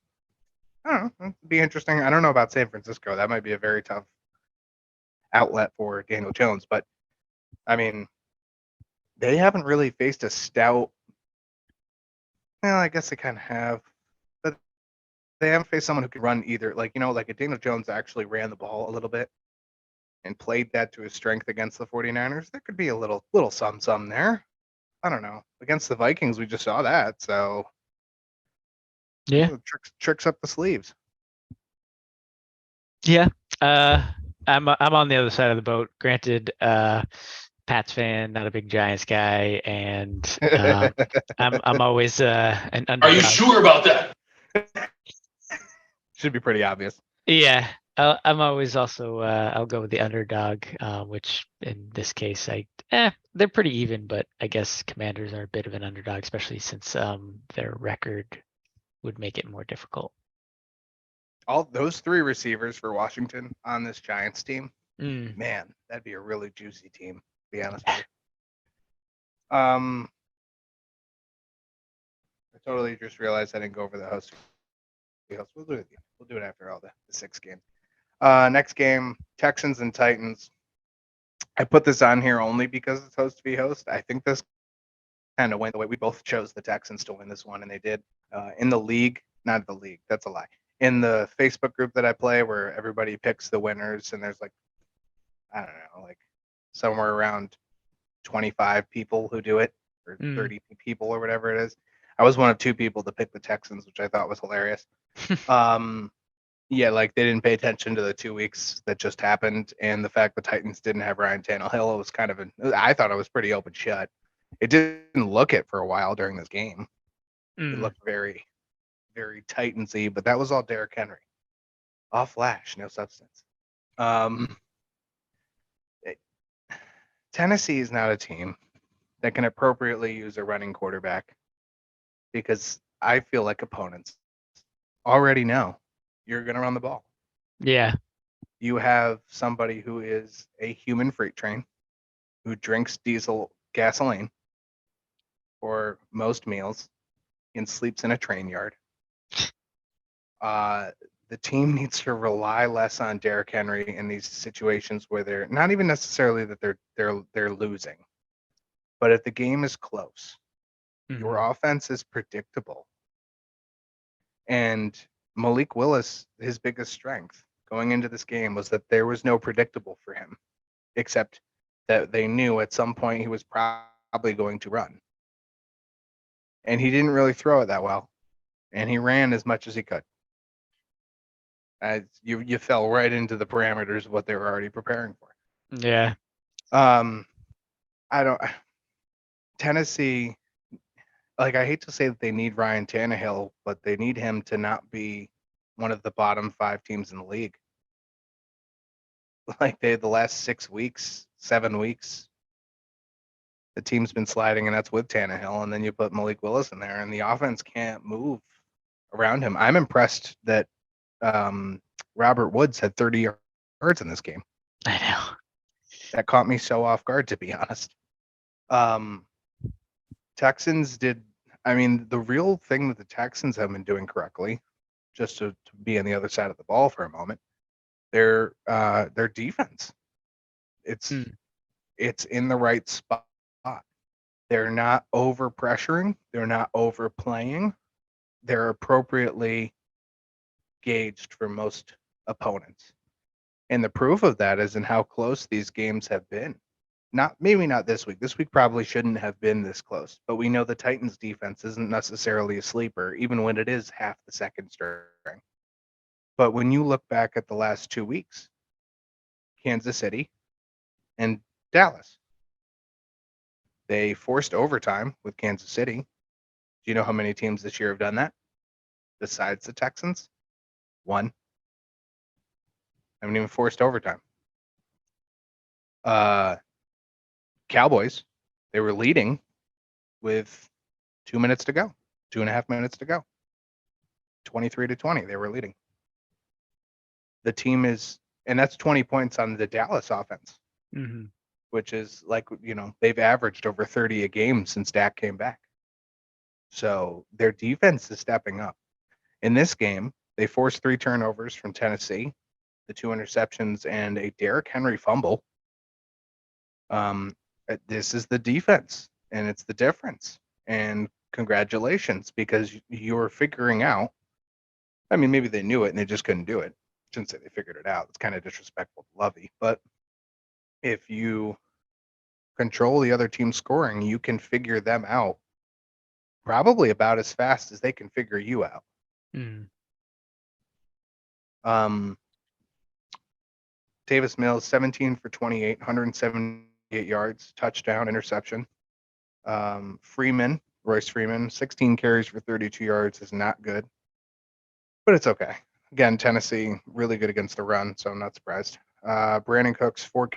I don't know, it'd be interesting. I don't know about San Francisco. That might be a very tough outlet for Daniel Jones. But, I mean, they haven't really faced a stout. Well, I guess they kind of have. But they haven't faced someone who can run either. Like if Daniel Jones actually ran the ball a little bit and played that to his strength against the 49ers, there could be a little some there. I don't know. Against the Vikings, we just saw that. So, yeah, tricks up the sleeves. Yeah. I'm on the other side of the boat. Granted, Pats fan, not a big Giants guy, and I'm always an underdog. Are you sure about that? Should be pretty obvious. Yeah. I'm always also I'll go with the underdog, which in this case they're pretty even, but I guess Commanders are a bit of an underdog, especially since their record would make it more difficult. All those 3 receivers for Washington on this Giants team, Mm. man, that'd be a really juicy team, to be honest with you. I totally just realized I didn't go over the host. We'll do it after all the 6 games. Next game, Texans and Titans. I put this on here only because it's host v host. I think this kind of went the way we both chose the Texans to win this one, and they did. In the league, not the league, that's a lie. In the Facebook group that I play, where everybody picks the winners, and there's I don't know, somewhere around 25 people who do it, or Mm. 30 people or whatever it is. I was one of 2 people to pick the Texans, which I thought was hilarious. Yeah, like they didn't pay attention to the 2 weeks that just happened, and the fact the Titans didn't have Ryan Tannehill. It was kind of I thought it was pretty open shut. It didn't look it for a while during this game. It looked very, very Titansy, but that was all Derrick Henry. All flash, no substance. Tennessee is not a team that can appropriately use a running quarterback, because I feel like opponents already know you're going to run the ball. Yeah. You have somebody who is a human freight train, who drinks diesel gasoline for most meals and sleeps in a train yard. The team needs to rely less on Derrick Henry in these situations where they're not even necessarily that they're losing, but if the game is close, your offense is predictable. And Malik Willis, his biggest strength going into this game was that there was no predictable for him, except that they knew at some point he was probably going to run. And he didn't really throw it that well. And he ran as much as he could. You fell right into the parameters of what they were already preparing for. Yeah. Tennessee, like, I hate to say that they need Ryan Tannehill, but they need him to not be one of the bottom 5 teams in the league. Like the last 6 weeks, 7 weeks, the team's been sliding, and that's with Tannehill. And then you put Malik Willis in there, and the offense can't move around him. I'm impressed that Robert Woods had 30 yards in this game. I know. That caught me so off guard, to be honest. Texans did. I mean, the real thing that the Texans have been doing correctly, just to be on the other side of the ball for a moment, their defense. It's in the right spot. They're not over pressuring. They're not overplaying. They're appropriately gauged for most opponents. And the proof of that is in how close these games have been. Maybe not this week. This week probably shouldn't have been this close, but we know the Titans defense isn't necessarily a sleeper, even when it is half the second string. But when you look back at the last 2 weeks, Kansas City and Dallas, they forced overtime with Kansas City. Do you know how many teams this year have done that besides the Texans? 1. Haven't even forced overtime. Cowboys, they were leading with 2 minutes to go, 2.5 minutes to go. 23-20, they were leading. The team is, and that's 20 points on the Dallas offense, which is like, they've averaged over 30 a game since Dak came back. So their defense is stepping up. In this game, they forced 3 turnovers from Tennessee, the 2 interceptions, and a Derrick Henry fumble. This is the defense, and it's the difference. And congratulations, because you're figuring out. I mean, maybe they knew it and they just couldn't do it. I shouldn't say they figured it out. It's kind of disrespectful to Lovey. But if you control the other team's scoring, you can figure them out probably about as fast as they can figure you out. Davis Mills, 17 for 28, 178 yards, touchdown, interception. Royce Freeman, 16 carries for 32 yards is not good, but it's okay. Again, Tennessee, really good against the run, so I'm not surprised. Brandon Cooks, 4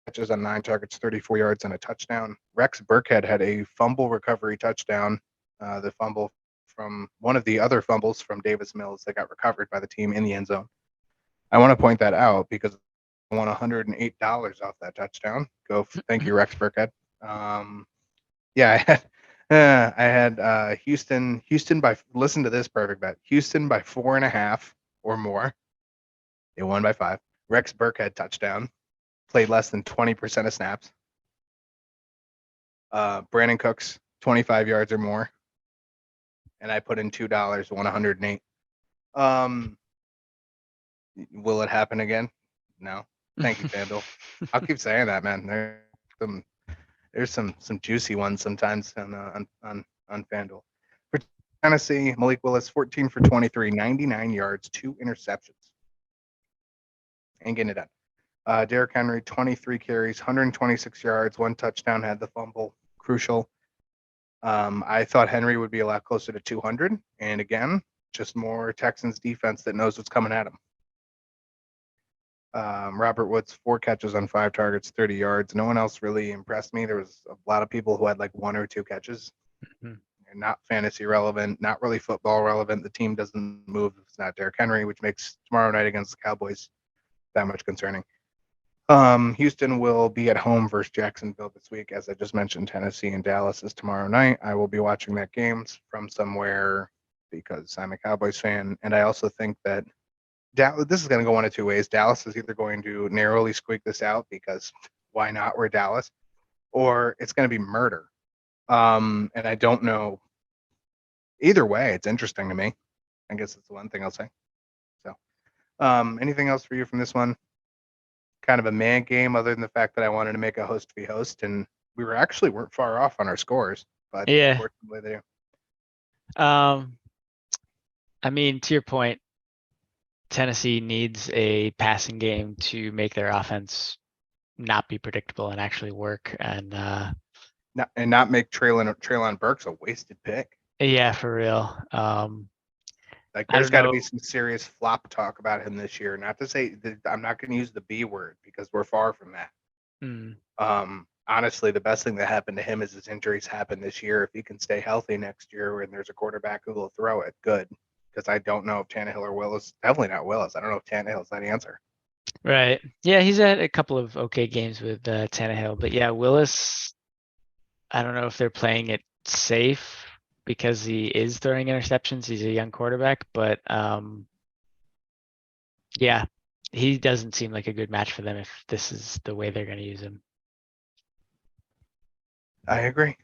catches on 9 targets, 34 yards, and a touchdown. Rex Burkhead had a fumble recovery touchdown. The fumble from one of the other fumbles from Davis Mills that got recovered by the team in the end zone. I want to point that out because I won $108 off that touchdown. Thank you, Rex Burkhead. Yeah, I had Houston by, listen to this perfect bet. Houston by 4.5 or more. They won by 5. Rex Burkhead touchdown. Played less than 20% of snaps. Brandon Cooks, 25 yards or more. And I put in $2, won 108. Will it happen again? No. Thank you, FanDuel. I'll keep saying that, man. There's some juicy ones sometimes on FanDuel. For Tennessee, Malik Willis, 14 for 23, 99 yards, 2 interceptions. Ain't getting it done. Derrick Henry, 23 carries, 126 yards, 1 touchdown, had the fumble, crucial. I thought Henry would be a lot closer to 200, and again, just more Texans defense that knows what's coming at him. Robert Woods, 4 catches on 5 targets, 30 yards. No one else really impressed me. There was a lot of people who had like 1 or 2 catches. Mhm. They're not fantasy relevant, not really football relevant. The team doesn't move if it's not Derrick Henry, which makes tomorrow night against the Cowboys that much concerning. Houston will be at home versus Jacksonville this week. As I just mentioned, Tennessee and Dallas is tomorrow night. I will be watching that game from somewhere because I'm a Cowboys fan. And I also think that this is going to go one of 2 ways. Dallas is either going to narrowly squeak this out because why not? We're Dallas, or it's going to be murder. And I don't know. Either way, it's interesting to me. I guess that's the one thing I'll say. So, anything else for you from this one? Kind of a man game, other than the fact that I wanted to make a host be host, and we weren't far off on our scores, but Yeah. unfortunately they do. I mean, to your point, Tennessee needs a passing game to make their offense not be predictable and actually work. And not make Treylon Burks a wasted pick. yeah, for real. Like I there's don't got to know. be some serious flop talk about him this year. Not to say that I'm not going to use the B word because we're far from that. Honestly, the best thing that happened to him is his injuries happened this year. If he can stay healthy next year and there's a quarterback who will throw it, good. Because I don't know if Tannehill or Willis, definitely not Willis. I don't know if Tannehill's that answer. Right. Yeah, he's had a couple of okay games with Tannehill, but yeah, Willis, I don't know if they're playing it safe because he is throwing interceptions. He's a young quarterback, but yeah, he doesn't seem like a good match for them if this is the way they're going to use him. I agree.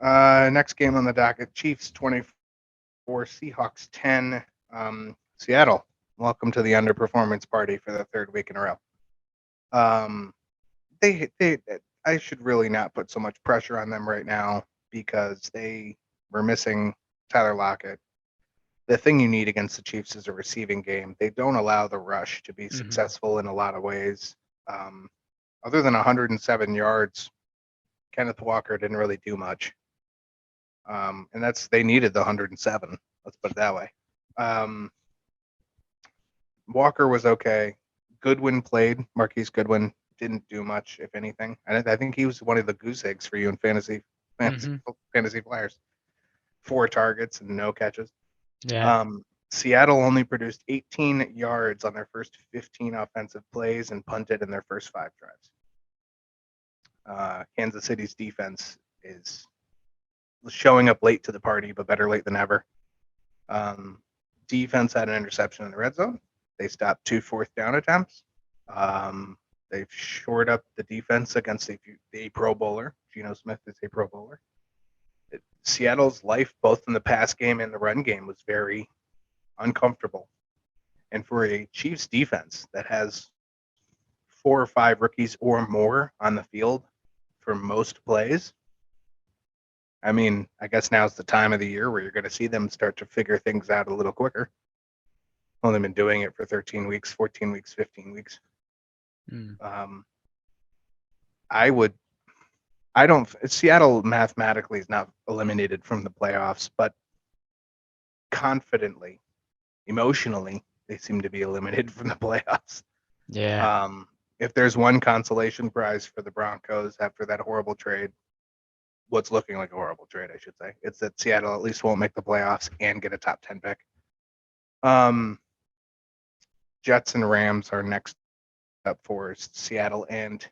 Next game on the docket, Chiefs 24, Seahawks 10. Seattle, welcome to the underperformance party for the 3rd week in a row. I should really not put so much pressure on them right now because they were missing Tyler Lockett. The thing you need against the Chiefs is a receiving game. They don't allow the rush to be successful in a lot of ways. Other than 107 yards, Kenneth Walker didn't really do much. And they needed the 107. Let's put it that way. Walker was okay. Goodwin played. Marquise Goodwin didn't do much, if anything. I think he was one of the goose eggs for you in fantasy Flyers. 4 targets and no catches. Yeah. Seattle only produced 18 yards on their first 15 offensive plays and punted in their first 5 drives. Kansas City's defense is showing up late to the party, but better late than ever. Defense had an interception in the red zone. They stopped 2 4th down attempts. They've shored up the defense against a Pro Bowler. Geno Smith is a Pro Bowler. Seattle's life, both in the pass game and the run game, was very uncomfortable. And for a Chiefs defense that has 4 or 5 rookies or more on the field for most plays, I mean, I guess now's the time of the year where you're going to see them start to figure things out a little quicker. Only been doing it for 13 weeks, 14 weeks, 15 weeks. Seattle mathematically is not eliminated from the playoffs, but confidently, emotionally, they seem to be eliminated from the playoffs. Yeah. If there's one consolation prize for the Broncos after that horrible trade, what's looking like a horrible trade, I should say, it's that Seattle at least won't make the playoffs and get a top 10 pick. Jets and Rams are next up for Seattle, and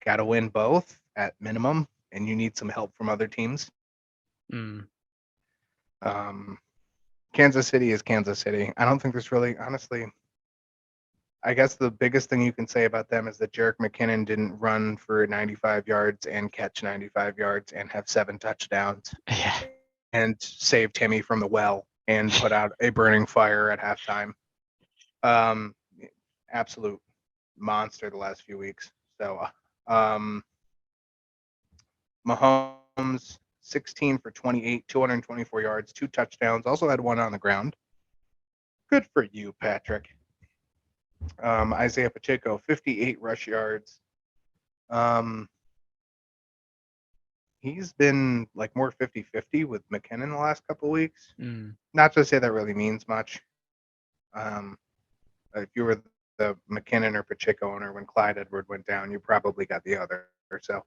got to win both at minimum, and you need some help from other teams. Kansas City is Kansas City. I don't think there's really, honestly, I guess the biggest thing you can say about them is that Jerick McKinnon didn't run for 95 yards and catch 95 yards and have 7 touchdowns. Yeah. And save Timmy from the well and put out a burning fire at halftime. Absolute monster the last few weeks. So Mahomes, 16 for 28, 224 yards, 2 touchdowns. Also had 1 on the ground. Good for you, Patrick. Isaiah Pacheco, 58 rush yards. He's been like more 50-50 with McKinnon the last couple of weeks. Not to say that really means much. If you were the McKinnon or Pacheco owner when Clyde Edward went down, you probably got the other. So,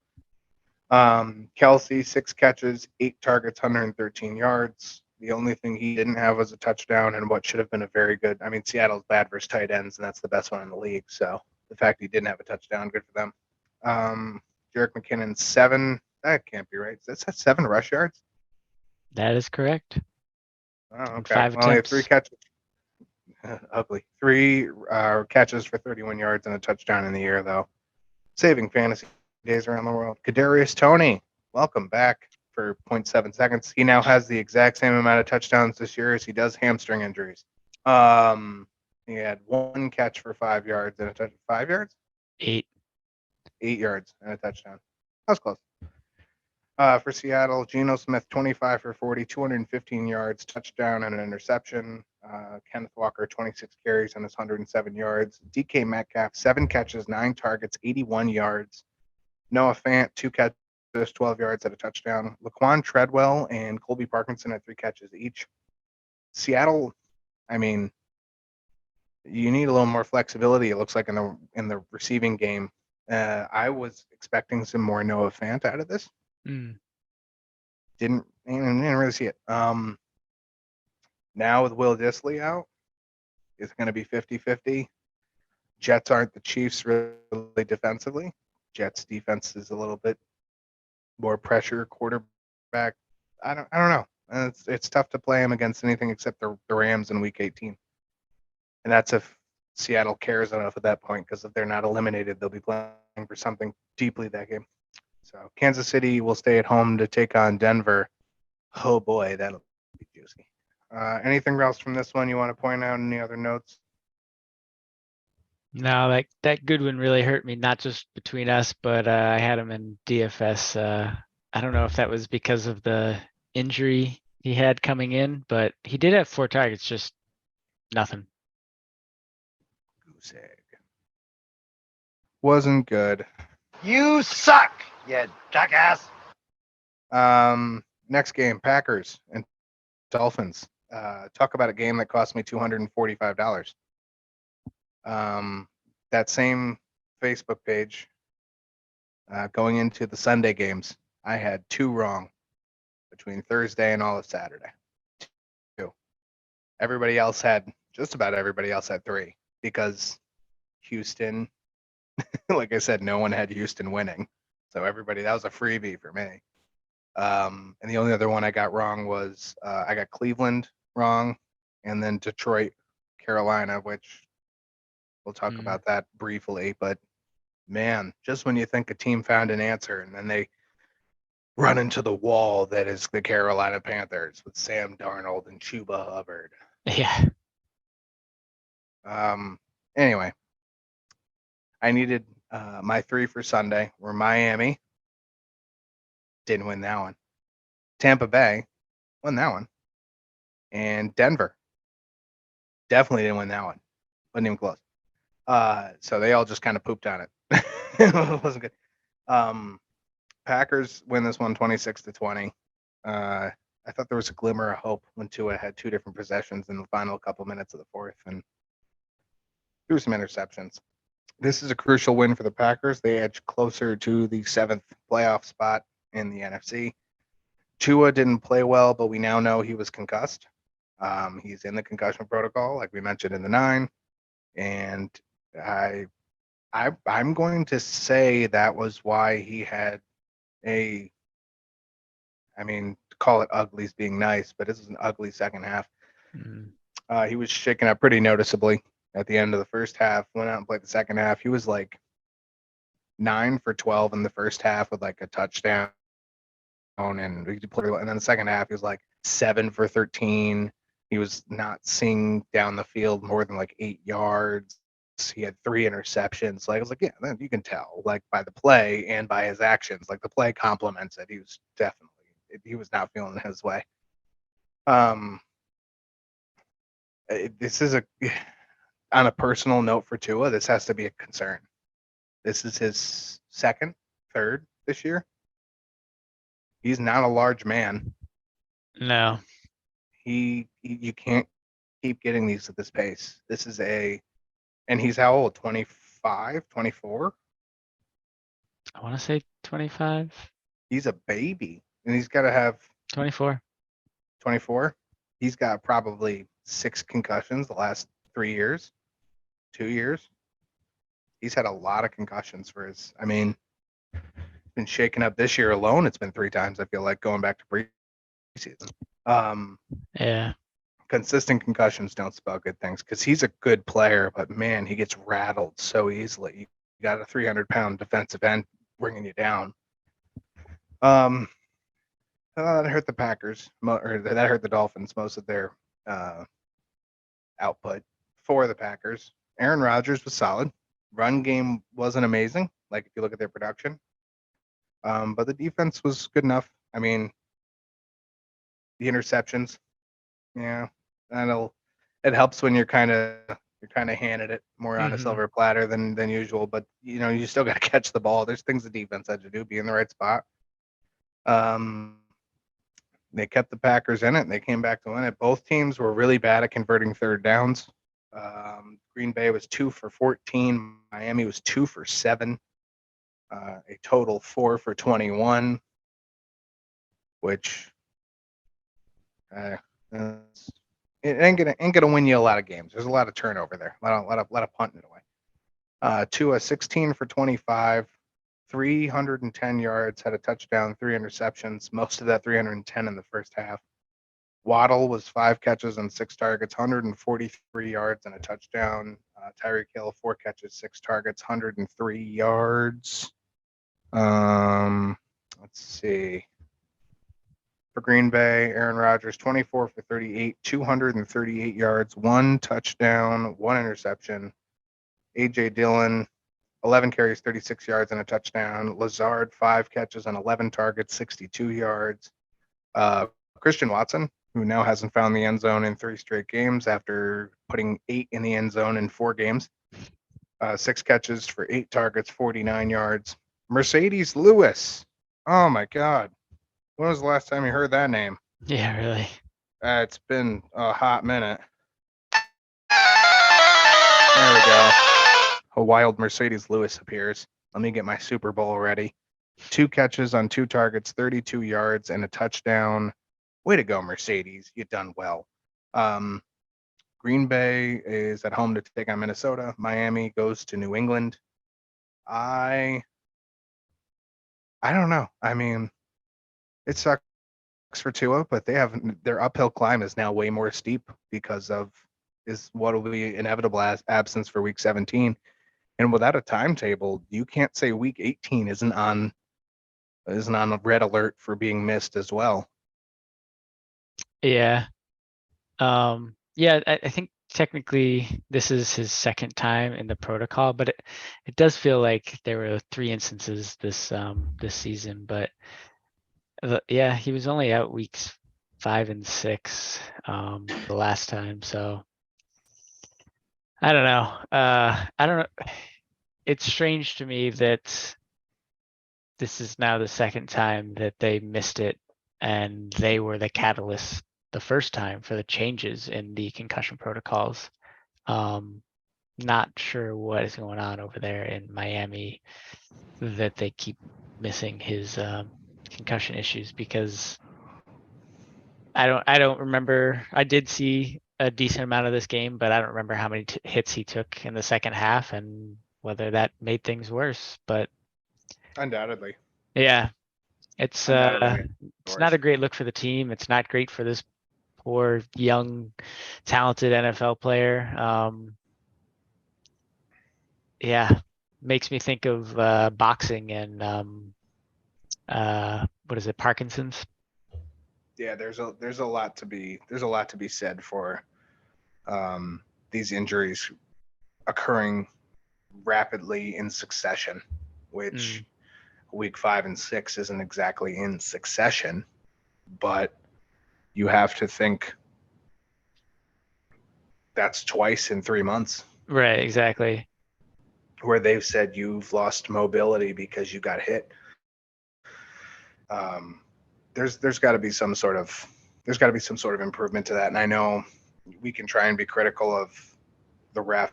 Kelsey, 6 catches, 8 targets, 113 yards. The only thing he didn't have was a touchdown and what should have been a very good. I mean, Seattle's bad versus tight ends, and that's the best one in the league. So the fact he didn't have a touchdown, good for them. Jerick McKinnon, 7. That can't be right. That's 7 rush yards. That is correct. Oh, okay. 5 Well, he had attempts. 3 catches. Ugly. 3 catches for 31 yards and a touchdown in the year, though. Saving fantasy days around the world. Kadarius Toney, welcome back for 0.7 seconds. He now has the exact same amount of touchdowns this year as he does hamstring injuries. He had 1 catch for 5 yards and a touchdown. 5 yards? 8. 8 yards and a touchdown. That was close. For Seattle, Geno Smith, 25 for 40, 215 yards, touchdown and an interception. Kenneth Walker, 26 carries and 107 yards. DK Metcalf, 7 catches, 9 targets, 81 yards. Noah Fant, 2 catches, 12 yards at a touchdown. Laquan Treadwell and Colby Parkinson had 3 catches each. Seattle, I mean, you need a little more flexibility, it looks like, in the receiving game. I was expecting some more Noah Fant out of this. Didn't really see it. Now with Will Dissly out, it's going to be 50-50. Jets aren't the Chiefs really defensively. Jets defense is a little bit more pressure quarterback. I don't know. It's tough to play him against anything except the Rams in Week 18. And that's if Seattle cares enough at that point, because if they're not eliminated, they'll be playing for something deeply that game. So Kansas City will stay at home to take on Denver. Oh boy, that'll be juicy. Anything else from this one you want to point out? Any other notes? No, that Goodwin really hurt me, not just between us, but I had him in DFS. I don't know if that was because of the injury he had coming in, but he did have 4 targets, just nothing. Goose egg. Wasn't good. You suck, you jackass. Next game, Packers and Dolphins. Talk about a game that cost me $245. That same Facebook page, going into the Sunday games, I had 2 wrong between Thursday and all of Saturday. 2. Just about everybody else had 3, because Houston, like I said, no one had Houston winning. So that was a freebie for me. And the only other one I got wrong was I got Cleveland wrong, and then Detroit, Carolina, which we'll talk about that briefly. But man, just when you think a team found an answer, and then they run into the wall that is the Carolina Panthers with Sam Darnold and Chuba Hubbard. Yeah. Anyway, I needed my 3 for Sunday were Miami. Didn't win that one. Tampa Bay won that one. And Denver definitely didn't win that one. Wasn't even close. So they all just kind of pooped on it. It wasn't good. Packers win this one 26-20. I thought there was a glimmer of hope when Tua had 2 different possessions in the final couple minutes of the 4th and threw some interceptions. This is a crucial win for the Packers. They edge closer to the 7th playoff spot in the NFC. Tua didn't play well, but we now know he was concussed. He's in the concussion protocol, like we mentioned in the 9. And I'm going to say that was why he had call it uglies being nice, but this is an ugly second half. He was shaken up pretty noticeably at the end of the first half. Went out and played the second half. He was like 9 for 12 in the first half with like a touchdown, and then the second half he was like 7 for 13. He was not seeing down the field more than like 8 yards. he had 3 interceptions. Like I was like, yeah, then you can tell, like by the play and by his actions. Like the play complements it. He was he was not feeling his way. This is on a personal note for Tua, this has to be a concern. This is his third this year. He's not a large man. No. You can't keep getting these at this pace. This is and he's how old? 25, 24? I want to say 25, He's a baby, and he's got to have 24. 24. He's got probably 6 concussions the last 3 years, 2 years. He's had a lot of concussions for his. I mean, been shaken up this year alone. It's been 3 times. I feel like going back to preseason. Yeah. Consistent concussions don't spell good things because he's a good player, but man, he gets rattled so easily. You got a 300-pound defensive end bringing you down. That hurt the Packers, or that hurt the Dolphins. Most of their output for the Packers. Aaron Rodgers was solid. Run game wasn't amazing, like if you look at their production. But the defense was good enough. I mean, the interceptions, yeah, it helps when you're kind of handed it more on a silver platter than usual. But you still got to catch the ball. There's things the defense had to do, be in the right spot. They kept the Packers in it, and they came back to win it. Both teams were really bad at converting third downs. Green Bay was 2 for 14. Miami was 2 for 7. A total 4 for 21, which it ain't gonna win you a lot of games. There's a lot of turnover there, a lot of punting away. Tua 16 for 25, 310 yards, had a touchdown, 3 interceptions. Most of that 310 in the first half. Waddle was 5 catches and 6 targets, 143 yards and a touchdown. Tyreek Hill 4 catches, 6 targets, 103 yards. Let's see. For Green Bay, Aaron Rodgers 24 for 38, 238 yards, 1 touchdown, 1 interception. A.J. Dillon 11 carries, 36 yards and a touchdown. Lazard 5 catches and 11 targets, 62 yards. Christian Watson, who now hasn't found the end zone in 3 straight games after putting 8 in the end zone in 4 games. 6 catches for 8 targets, 49 yards. Mercedes Lewis. Oh my God. When was the last time you heard that name? Yeah, really. It's been a hot minute. There we go. A wild Mercedes Lewis appears. Let me get my Super Bowl ready. 2 catches on 2 targets, 32 yards and a touchdown. Way to go, Mercedes. You done well. Green Bay is at home to take on Minnesota. Miami goes to New England. I don't know. I mean, it sucks for Tua, but their uphill climb is now way more steep because of what will be inevitable absence for week 17. And without a timetable, you can't say week 18 isn't on a red alert for being missed as well. Yeah. Yeah, I think technically this is his second time in the protocol, but it does feel like there were 3 instances this season, but yeah, he was only out weeks 5 and 6 the last time, so I don't know. I don't know. It's strange to me that this is now the second time that they missed it, and they were the catalyst the first time for the changes in the concussion protocols. Not sure what is going on over there in Miami that they keep missing his concussion issues, because I don't remember. I did see a decent amount of this game, but I don't remember how many hits he took in the second half and whether that made things worse. But Undoubtedly. yeah, it's not a great look for the team. It's not great for this poor young talented NFL player. Yeah, makes me think of boxing and what is it, Parkinson's? Yeah, there's a lot to be said for these injuries occurring rapidly in succession, which week 5 and 6 isn't exactly in succession, but you have to think that's twice in 3 months Right, exactly. where they've said you've lost mobility because you got hit. There's got to be some sort of improvement to that. And I know we can try and be critical of the refs,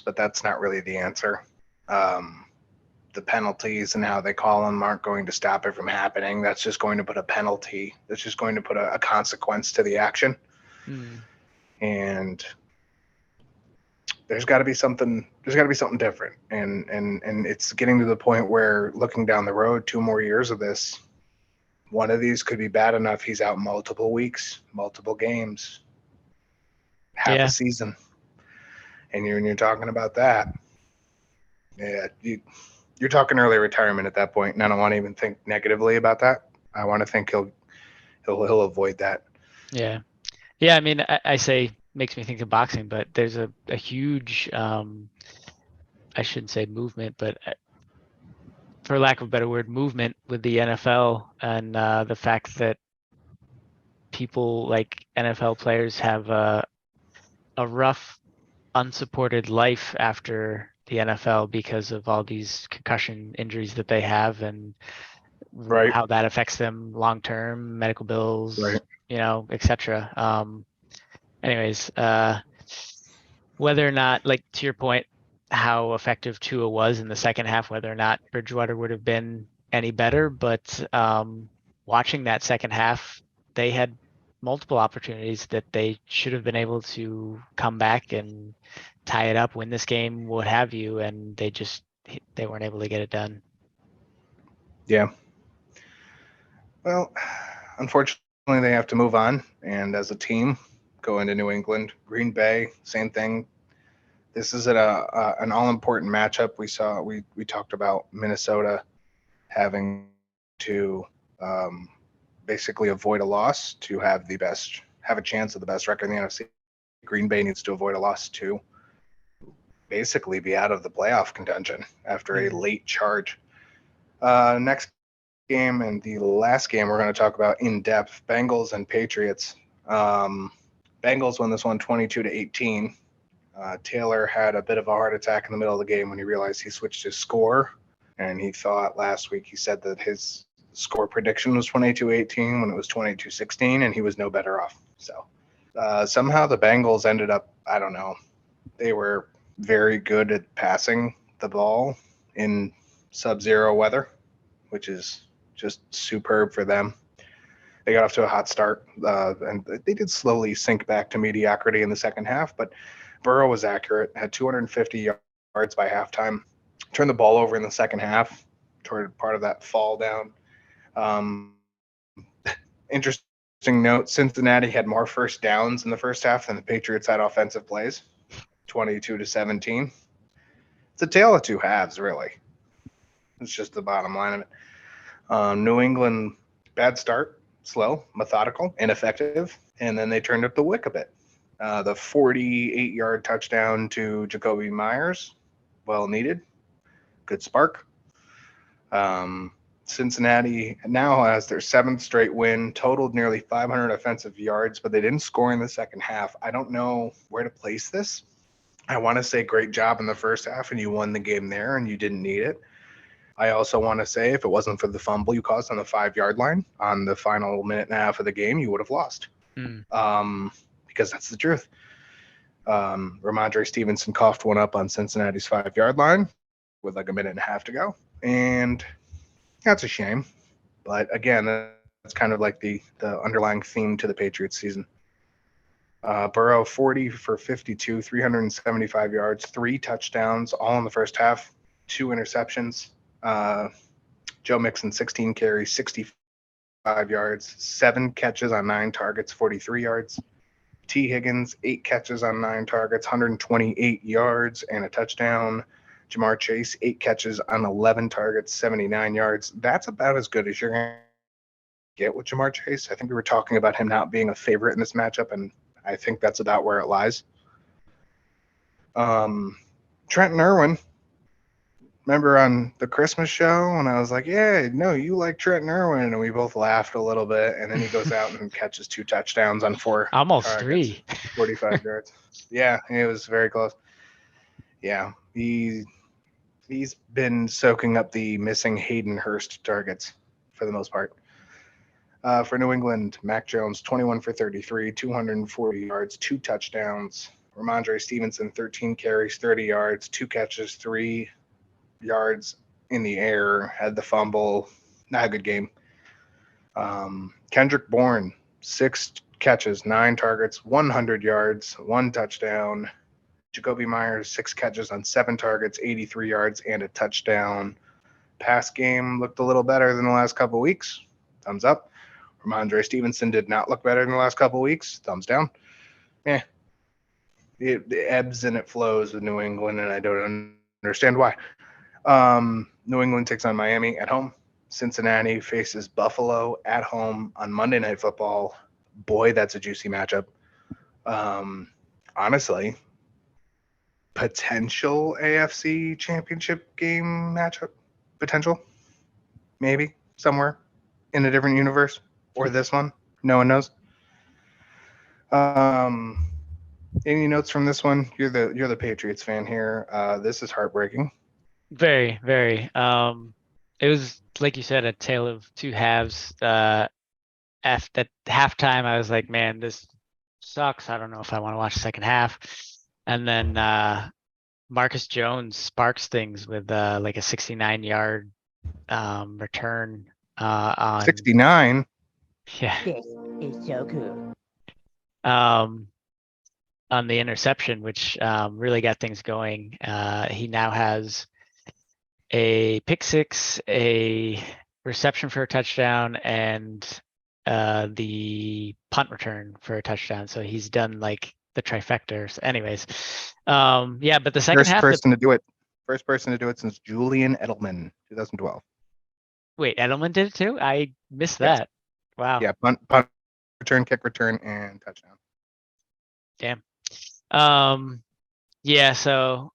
but that's not really the answer. The penalties and how they call them aren't going to stop it from happening. That's just going to put a penalty. That's just going to put a consequence to the action. And there's got to be something different. And it's getting to the point where, looking down the road, 2 more years of this, one of these could be bad enough he's out multiple weeks, multiple games, half a season. And you're talking about that. Yeah, you're talking early retirement at that point, and I don't want to even think negatively about that. I want to think he'll avoid that. Yeah. I mean, I say makes me think of boxing, but there's a huge, I shouldn't say movement, but for lack of a better word, movement with the NFL, and the fact that people like NFL players have a rough, unsupported life after the NFL because of all these concussion injuries that they have, and Right. how that affects them long term, medical bills, Right. etc. Anyways, whether or not, like, to your point, how effective Tua was in the second half, whether or not Bridgewater would have been any better, but watching that second half, they had multiple opportunities that they should have been able to come back and tie it up, win this game, what have you, and they weren't able to get it done. Yeah. Well, unfortunately, they have to move on, and as a team, go into New England. Green Bay, same thing. This is an all-important matchup. We talked about Minnesota having to basically avoid a loss to have a chance of the best record in the NFC. Green Bay needs to avoid a loss to basically be out of the playoff contention after a late charge. Next game and the last game we're going to talk about in depth: Bengals and Patriots. Bengals won this one 22-18. Taylor had a bit of a heart attack in the middle of the game when he realized he switched his score, and he thought last week, he said that his score prediction was 22-18 when it was 22-16, and he was no better off. So somehow the Bengals ended up, I don't know, they were very good at passing the ball in sub-zero weather, which is just superb for them. They got off to a hot start, and they did slowly sink back to mediocrity in the second half, but Burrow was accurate, had 250 yards by halftime, turned the ball over in the second half toward part of that fall down. Interesting note, Cincinnati had more first downs in the first half than the Patriots had offensive plays, 22-17. It's a tale of two halves, really. It's just the bottom line of it. New England, bad start, slow, methodical, ineffective, and then they turned up the wick a bit. The 48-yard touchdown to Jacoby Myers, well needed, good spark. Cincinnati now has their 7th straight win, totaled nearly 500 offensive yards, but they didn't score in the second half. I don't know where to place this. I want to say great job in the first half, and you won the game there, and you didn't need it. I also want to say if it wasn't for the fumble you caused on the 5-yard line on the final minute and a half of the game, you would have lost. Because that's the truth. Ramondre Stevenson coughed one up on Cincinnati's 5-yard line with like a minute and a half to go. And that's a shame. But again, that's kind of like the underlying theme to the Patriots season. Burrow, 40 for 52, 375 yards, 3 touchdowns, all in the first half, 2 interceptions. Joe Mixon, 16 carries, 65 yards, 7 catches on 9 targets, 43 yards. T. Higgins, 8 catches on 9 targets, 128 yards, and a touchdown. Jamar Chase, 8 catches on 11 targets, 79 yards. That's about as good as you're going to get with Jamar Chase. I think we were talking about him not being a favorite in this matchup, and I think that's about where it lies. Trenton Irwin. Remember on the Christmas show when I was like, yeah, no, you like Trenton Irwin. And we both laughed a little bit. And then he goes out and catches 2 touchdowns on 4 Almost targets, 3. 45 yards. Yeah, it was very close. Yeah, he's been soaking up the missing Hayden Hurst targets for the most part. For New England, Mac Jones, 21 for 33, 240 yards, 2 touchdowns. Ramondre Stevenson, 13 carries, 30 yards, 2 catches, 3 yards in the air, had the fumble. Not a good game. Kendrick Bourne, 6 catches, 9 targets, 100 yards, 1 touchdown. Jacoby Myers, 6 catches on 7 targets, 83 yards, and a touchdown. Pass game looked a little better than the last couple of weeks. Thumbs up. Ramondre Stevenson did not look better in the last couple of weeks. Thumbs down. It ebbs and it flows with New England, and I don't understand why. New England takes on Miami at home. Cincinnati faces Buffalo at home on Monday Night Football. Boy, that's a juicy matchup. Honestly, potential AFC Championship game matchup potential, maybe somewhere in a different universe or this one. No one knows. Any notes from this one? You're the Patriots fan here. This is heartbreaking. Very, very. It was, like you said, a tale of 2 halves. At halftime, I was like, man, this sucks. I don't know if I want to watch the second half. And then Marcus Jones sparks things with like a 69-yard return on 69. Yeah. This is so cool. On the interception, which really got things going. He now has a pick 6, a reception for a touchdown, and the punt return for a touchdown. So he's done like the trifecta. So anyways, yeah, but the second First half. person to do it. First person to do it since Julian Edelman, 2012. Wait, Edelman did it too? I missed Yes. that. Wow. Yeah, punt return, kick return, and touchdown. Damn. Yeah, so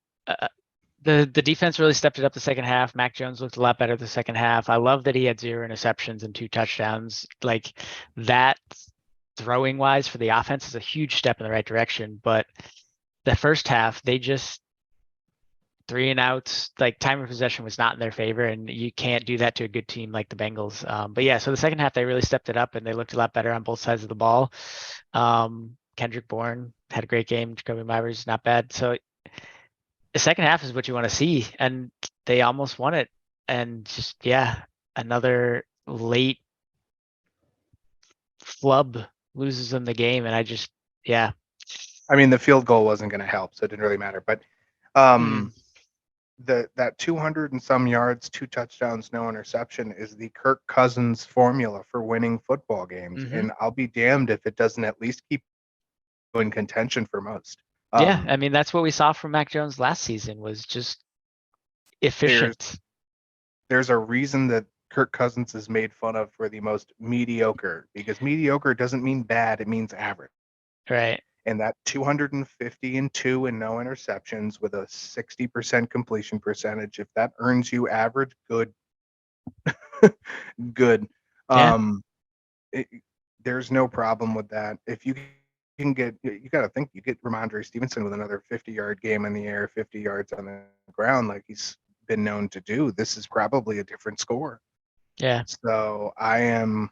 the defense really stepped it up the second half. Mac Jones looked a lot better the second half. I love that he had 0 interceptions and 2 touchdowns. Like that, throwing wise for the offense, is a huge step in the right direction. But the first half, they just 3 and outs, like time of possession was not in their favor, and you can't do that to a good team like the Bengals. But yeah, so the second half they really stepped it up and they looked a lot better on both sides of the ball. Kendrick Bourne had a great game. Jacoby Myers, not bad. So the second half is what you want to see, and they almost won it. And just, yeah, another late flub loses them the game. And I just, yeah. I mean, the field goal wasn't going to help, so it didn't really matter. But that 200 and some yards, 2 touchdowns, no interception is the Kirk Cousins formula for winning football games. Mhm. And I'll be damned if it doesn't at least keep in contention for most. Yeah, I mean, that's what we saw from Mac Jones last season, was just efficient. There's a reason that Kirk Cousins is made fun of for the most mediocre, because mediocre doesn't mean bad, it means average. Right. And that 250 and 2 and no interceptions with a 60% completion percentage, if that earns you average, good. Good. Yeah. There's no problem with that. If you can get, you got to think, you get Ramondre Stevenson with another 50-yard game in the air, 50 yards on the ground, like he's been known to do, this is probably a different score. Yeah. So I'm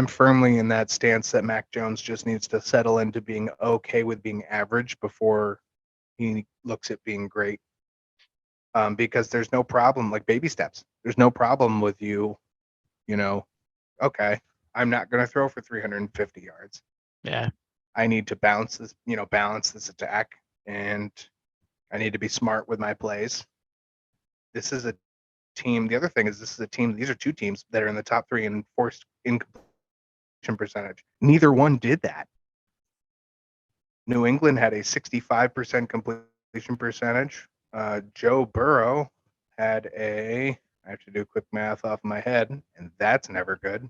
firmly in that stance that Mac Jones just needs to settle into being okay with being average before he looks at being great. Because there's no problem, like baby steps. There's no problem with you know, okay, I'm not going to throw for 350 yards. Yeah. I need to balance this attack, and I need to be smart with my plays. This is a team. The other thing is, this is a team. These are 2 teams that are in the top 3 in forced incompletion percentage. Neither one did that. New England had a 65% completion percentage. Joe Burrow had I have to do quick math off my head, and that's never good.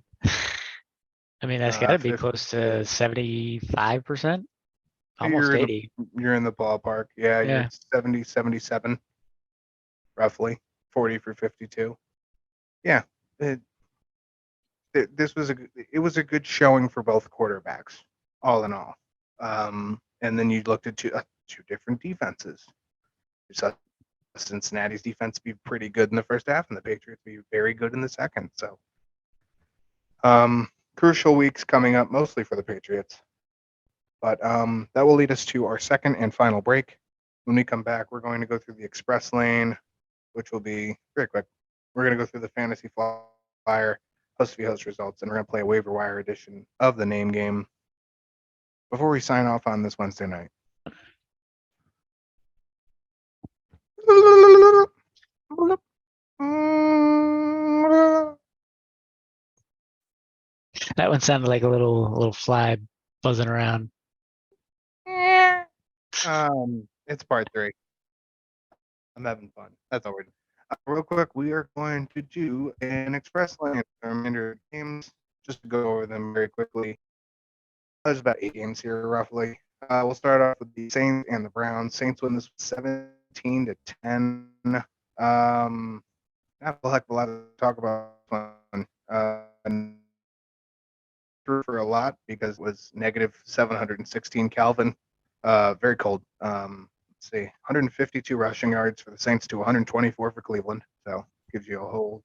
I mean, that's got to be close to 75%, almost 80. You're in the ballpark. Yeah, Yeah. you're 70, 77. roughly 40 for 52. Yeah, this was a good showing for both quarterbacks, all in all. And then you looked at two different defenses. You saw Cincinnati's defense be pretty good in the first half, and the Patriots be very good in the second. So, crucial weeks coming up, mostly for the Patriots. But that will lead us to our second and final break. When we come back, we're going to go through the express lane, which will be very quick. We're going to go through the fantasy flyer host v host results, and we're going to play a waiver wire edition of the name game before we sign off on this Wednesday night. That one sounded like a little fly buzzing around. It's part 3. I'm having fun. That's all we're doing. Real quick, we are going to do an express lane remainder of games, just to go over them very quickly. There's about 8 games here, roughly. We'll start off with the Saints and the Browns. Saints win this 17-10. Not a heck of a lot to talk about. For a lot because it was negative 716 Kelvin. Very cold. Let's see, 152 rushing yards for the Saints to 124 for Cleveland. So gives you a whole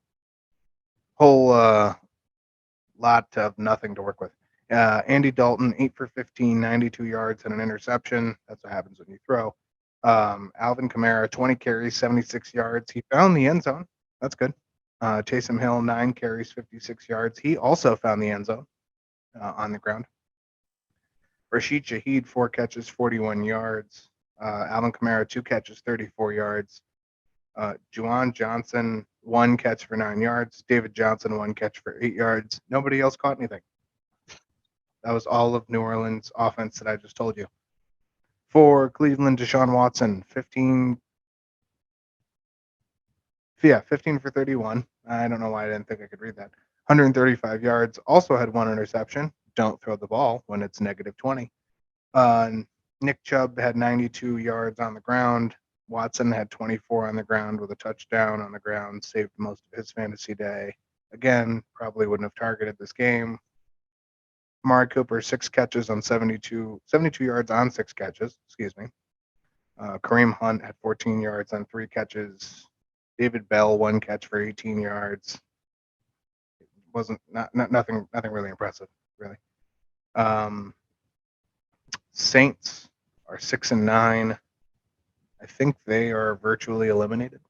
lot of nothing to work with. Andy Dalton, 8 for 15, 92 yards and an interception. That's what happens when you throw. Alvin Kamara, 20 carries, 76 yards. He found the end zone. That's good. Taysom Hill, 9 carries, 56 yards. He also found the end zone on the ground. Rashid Shaheed, 4 catches, 41 yards. Alvin Kamara, 2 catches, 34 yards. Juwan Johnson, 1 catch for 9 yards. David Johnson, 1 catch for 8 yards. Nobody else caught anything. That was all of New Orleans offense that I just told you. For Cleveland, Deshaun Watson, 15 for 31. I don't know why I didn't think I could read that. 135 yards. Also had 1 interception. Don't throw the ball when it's negative 20. Nick Chubb had 92 yards on the ground. Watson had 24 on the ground with a touchdown on the ground, saved most of his fantasy day. Again, probably wouldn't have targeted this game. Amari Cooper, 6 catches on 72 yards on 6 catches, excuse me. Kareem Hunt had 14 yards on 3 catches. David Bell, 1 catch for 18 yards. It wasn't nothing really impressive, really. Saints are 6-9. I think they are virtually eliminated.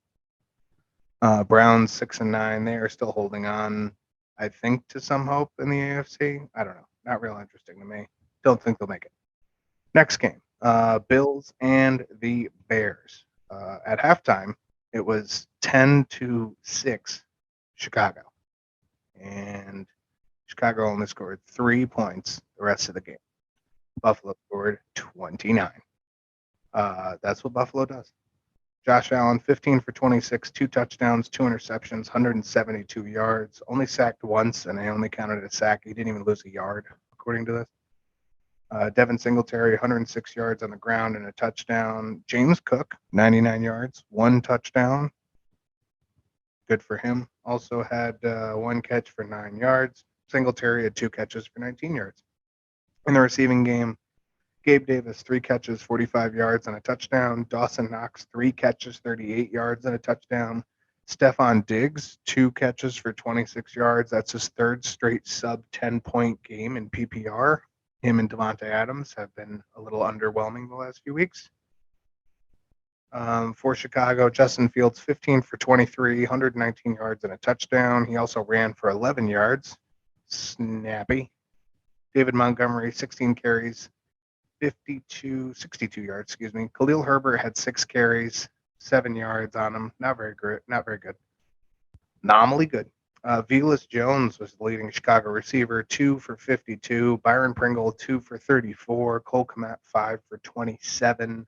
Browns 6-9. They are still holding on, I think, to some hope in the AFC. I don't know. Not real interesting to me. Don't think they'll make it. Next game, Bills and the Bears. At halftime, it was 10-6 Chicago. And Chicago only scored 3 points the rest of the game. Buffalo scored 29. That's what Buffalo does. Josh Allen, 15 for 26, 2 touchdowns, 2 interceptions, 172 yards. Only sacked once, and they only counted a sack. He didn't even lose a yard, according to this. Devin Singletary, 106 yards on the ground and a touchdown. James Cook, 99 yards, 1 touchdown. Good for him. Also had 1 catch for 9 yards. Singletary had 2 catches for 19 yards. In the receiving game, Gabe Davis, 3 catches, 45 yards and a touchdown. Dawson Knox, 3 catches, 38 yards and a touchdown. Stephon Diggs, 2 catches for 26 yards. That's his 3rd straight sub 10-point game in PPR. Him and Devontae Adams have been a little underwhelming the last few weeks. For Chicago, Justin Fields, 15 for 23, 119 yards and a touchdown. He also ran for 11 yards. Snappy. David Montgomery, 16 carries, 62 yards, excuse me. Khalil Herbert had 6 carries, 7 yards on him. Not very good. Nominally good. Velus Jones was the leading Chicago receiver, 2 for 52. Byron Pringle, 2 for 34. Cole Kmet, 5 for 27.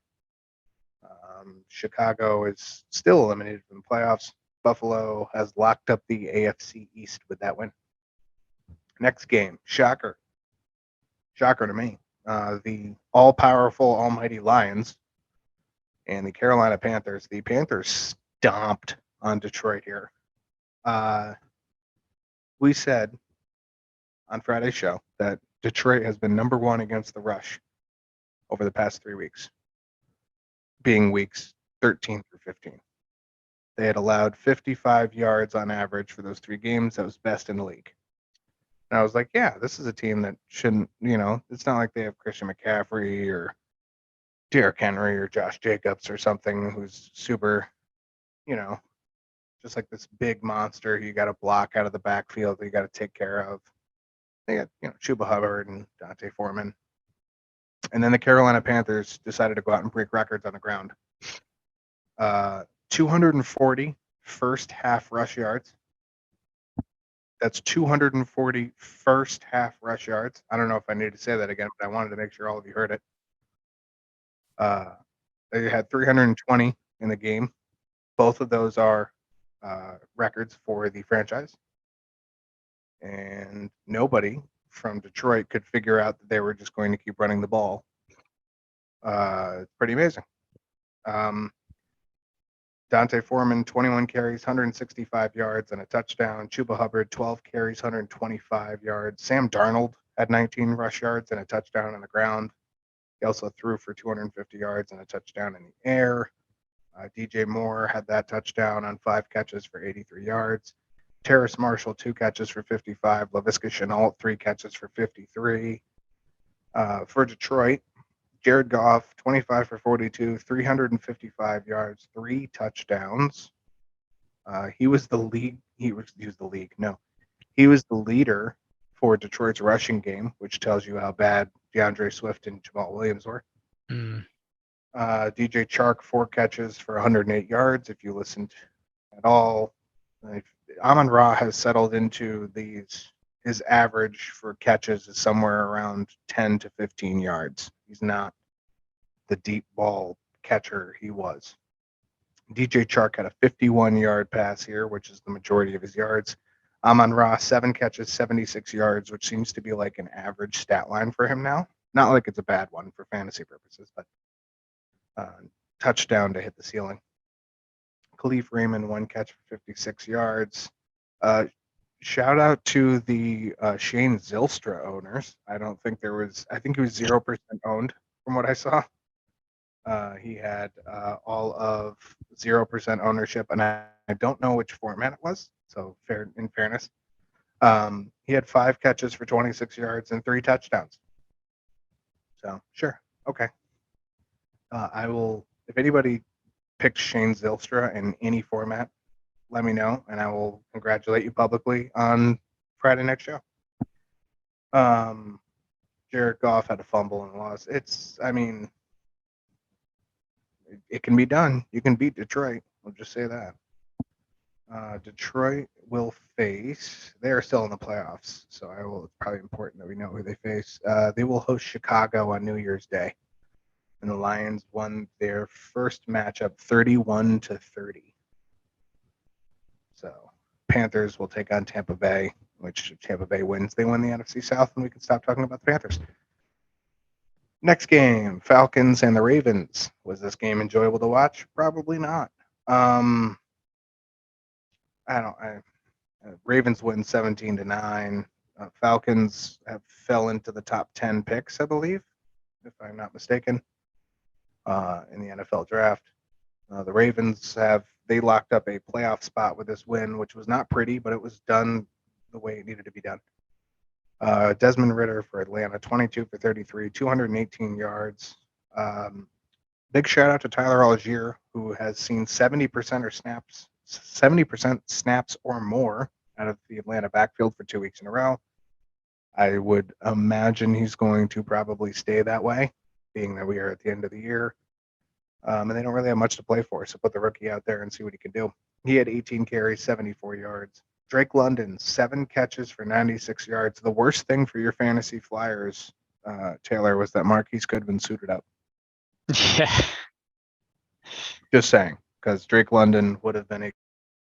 Chicago is still eliminated from the playoffs. Buffalo has locked up the AFC East with that win. Next game, shocker to me. The all-powerful, almighty Lions and the Carolina Panthers. The Panthers stomped on Detroit here. We said on Friday's show that Detroit has been number one against the rush over the past 3 weeks, being weeks 13 through 15. They had allowed 55 yards on average for those 3 games. That was best in the league. And I was like, yeah, this is a team that shouldn't, it's not like they have Christian McCaffrey or Derrick Henry or Josh Jacobs or something who's super, just like this big monster you got to block out of the backfield that you got to take care of. They got, Chuba Hubbard and Dante Foreman. And then the Carolina Panthers decided to go out and break records on the ground. 240 first half rush yards. That's 240 first half rush yards. I don't know if I need to say that again, but I wanted to make sure all of you heard it. They had 320 in the game. Both of those are records for the franchise. And nobody from Detroit could figure out that they were just going to keep running the ball. It's pretty amazing. Dante Foreman, 21 carries, 165 yards, and a touchdown. Chuba Hubbard, 12 carries, 125 yards. Sam Darnold had 19 rush yards and a touchdown on the ground. He also threw for 250 yards and a touchdown in the air. DJ Moore had that touchdown on 5 catches for 83 yards. Terrace Marshall, 2 catches for 55. Laviska Shenault, 3 catches for 53. For Detroit, Jared Goff, 25 for 42, 355 yards, 3 touchdowns. He was the league. He was the league. No, he was the leader for Detroit's rushing game, which tells you how bad DeAndre Swift and Jamal Williams were. DJ Chark, 4 catches for 108 yards. If you listened at all, Amon-Ra has settled into these. His average for catches is somewhere around 10 to 15 yards. He's not the deep ball catcher he was. DJ Chark had a 51-yard pass here, which is the majority of his yards. Amon-Ra, 7 catches, 76 yards, which seems to be like an average stat line for him now. Not like it's a bad one for fantasy purposes, but touchdown to hit the ceiling. Khalif Raymond, 1 catch for 56 yards. Shout out to the Shane Zylstra owners. I think he was 0% owned from what I saw. He had all of 0% ownership, and I don't know which format it was. So in fairness, he had 5 catches for 26 yards and 3 touchdowns. So sure, okay. I will, if anybody picks Shane Zylstra in any format, let me know, and I will congratulate you publicly on Friday next show. Jared Goff had a fumble and loss. It can be done. You can beat Detroit. I'll just say that. Detroit will face. They are still in the playoffs, so it's probably important that we know who they face. They will host Chicago on New Year's Day, and the Lions won their first matchup 31-30. So Panthers will take on Tampa Bay, which if Tampa Bay wins, they win the NFC South, and we can stop talking about the Panthers. Next game, Falcons and the Ravens. Was this game enjoyable to watch? Probably not. Ravens win 17-9. Falcons have fell into the top 10 picks, I believe, if I'm not mistaken, in the NFL draft. The Ravens they locked up a playoff spot with this win, which was not pretty, but it was done the way it needed to be done. Desmond Ridder for Atlanta, 22 for 33, 218 yards. Big shout out to Tyler Algier, who has seen 70% snaps or more out of the Atlanta backfield for 2 weeks in a row. I would imagine he's going to probably stay that way, being that we are at the end of the year. And they don't really have much to play for, so put the rookie out there and see what he can do. He had 18 carries, 74 yards. Drake London, 7 catches for 96 yards. The worst thing for your fantasy Flyers, Taylor, was that Marquise Goodwin suited up. Yeah. Just saying, because Drake London would have been a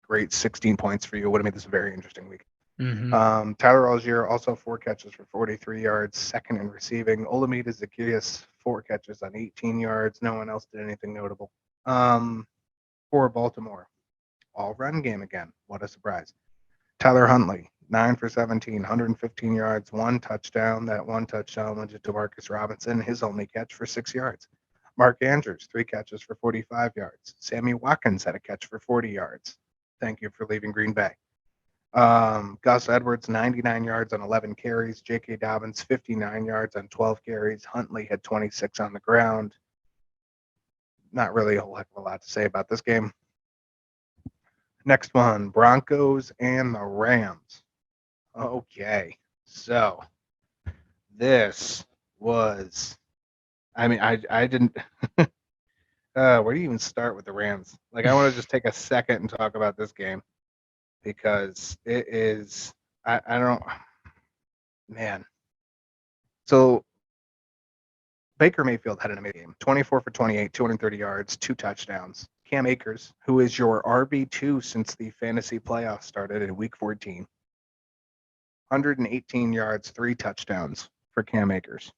great 16 points for you. Would have made this a very interesting week. Mm-hmm. Tyler Algier, also 4 catches for 43 yards, second in receiving. Olamide Zacchaeus, 4 catches on 18 yards. No one else did anything notable. for Baltimore. All run game again. What a surprise. Tyler Huntley, 9 for 17, 115 yards, 1 touchdown. That 1 touchdown went to Demarcus Robinson, his only catch for 6 yards. Mark Andrews, 3 catches for 45 yards. Sammy Watkins had a catch for 40 yards. Thank you for leaving Green Bay. Gus Edwards, 99 yards on 11 carries. J.K. Dobbins, 59 yards on 12 carries. Huntley had 26 on the ground. Not really a whole heck of a lot to say about this game. Next one, Broncos and the Rams. Okay, so this was, I didn't, where do you even start with the Rams? Like, I want to just take a second and talk about this game because it is, I don't, man. So Baker Mayfield had an amazing game, 24 for 28, 230 yards, 2 touchdowns. Cam Akers, who is your RB2 since the fantasy playoffs started in week 14, 118 yards, 3 touchdowns for Cam Akers.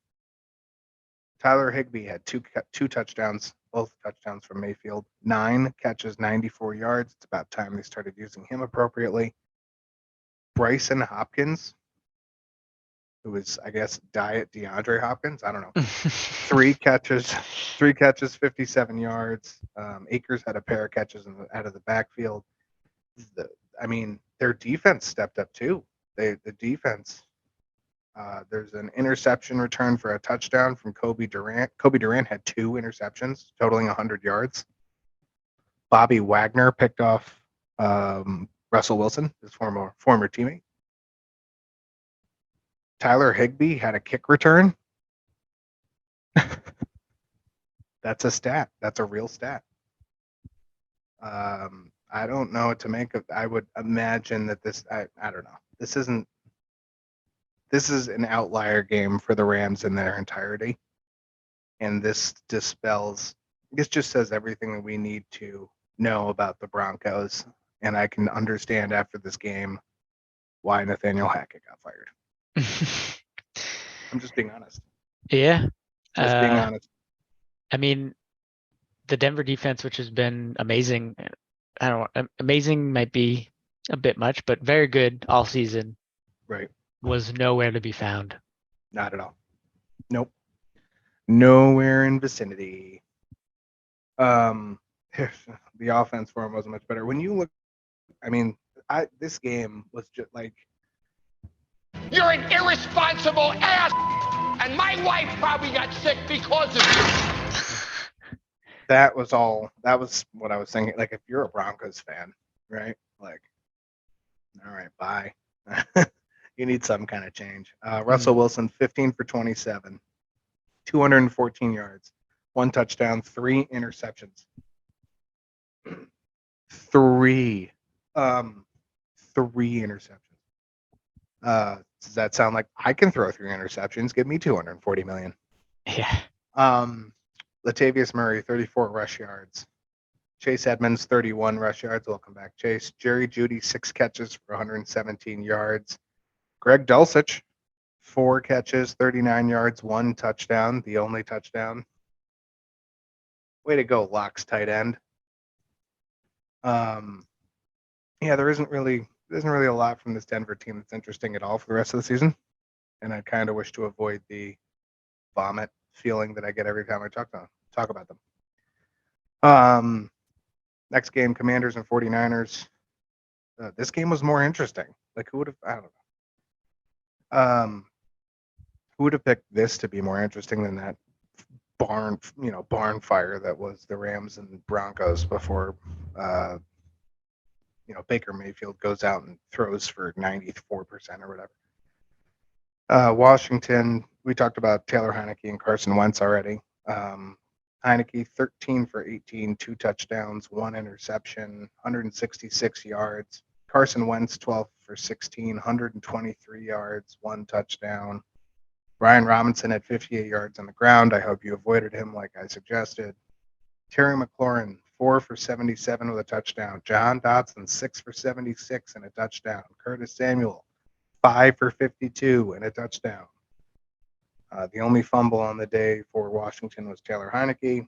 Tyler Higbee had two touchdowns, both touchdowns from Mayfield. 9 catches, 94 yards. It's about time they started using him appropriately. Bryson Hopkins, who is, I guess, Diet DeAndre Hopkins. I don't know. 3 catches, 57 yards. Akers had a pair of catches out of the backfield. Their defense stepped up too. The defense. There's an interception return for a touchdown from Kobe Durant. Kobe Durant had 2 interceptions, totaling 100 yards. Bobby Wagner picked off Russell Wilson, his former teammate. Tyler Higbee had a kick return. That's a stat. That's a real stat. I don't know what to make of. I would imagine that this. I don't know. This is an outlier game for the Rams in their entirety, and this just says everything that we need to know about the Broncos, and I can understand after this game why Nathaniel Hackett got fired. I'm just being honest. Yeah. Just being honest. I mean, the Denver defense, which has been amazing, I don't know, amazing might be a bit much, but very good all season, Right. was nowhere to be found. Not at all. Nope. Nowhere in vicinity. The offense for him wasn't much better. When you look, this game was just like, You're an irresponsible ass, and my wife probably got sick because of you. that was what I was thinking. Like, if you're a Broncos fan, right? Like, all right, bye. You need some kind of change. Russell Wilson, 15 for 27, 214 yards, 1 touchdown, 3 interceptions. 3 interceptions. Does that sound like I can throw 3 interceptions? Give me 240 million. Yeah. Latavius Murray, 34 rush yards. Chase Edmonds, 31 rush yards. Welcome back, Chase. Jerry Jeudy, 6 catches for 117 yards. Greg Dulcich, 4 catches, 39 yards, 1 touchdown, the only touchdown. Way to go, Locks tight end. There isn't really a lot from this Denver team that's interesting at all for the rest of the season, and I kind of wish to avoid the vomit feeling that I get every time I talk about them. Next game, Commanders and 49ers. This game was more interesting. Like, who would have? I don't know. Who would have picked this to be more interesting than that barn fire that was the Rams and Broncos before Baker Mayfield goes out and throws for 94% or whatever. Washington, we talked about Taylor Heineke and Carson Wentz already. Heineke, 13 for 18, 2 touchdowns, 1 interception, 166 yards. Carson Wentz, 12 for 16, 123 yards, 1 touchdown. Brian Robinson had 58 yards on the ground. I hope you avoided him like I suggested. Terry McLaurin, 4 for 77 with a touchdown. John Dotson, 6 for 76 and a touchdown. Curtis Samuel, 5 for 52 and a touchdown. The only fumble on the day for Washington was Taylor Heineke.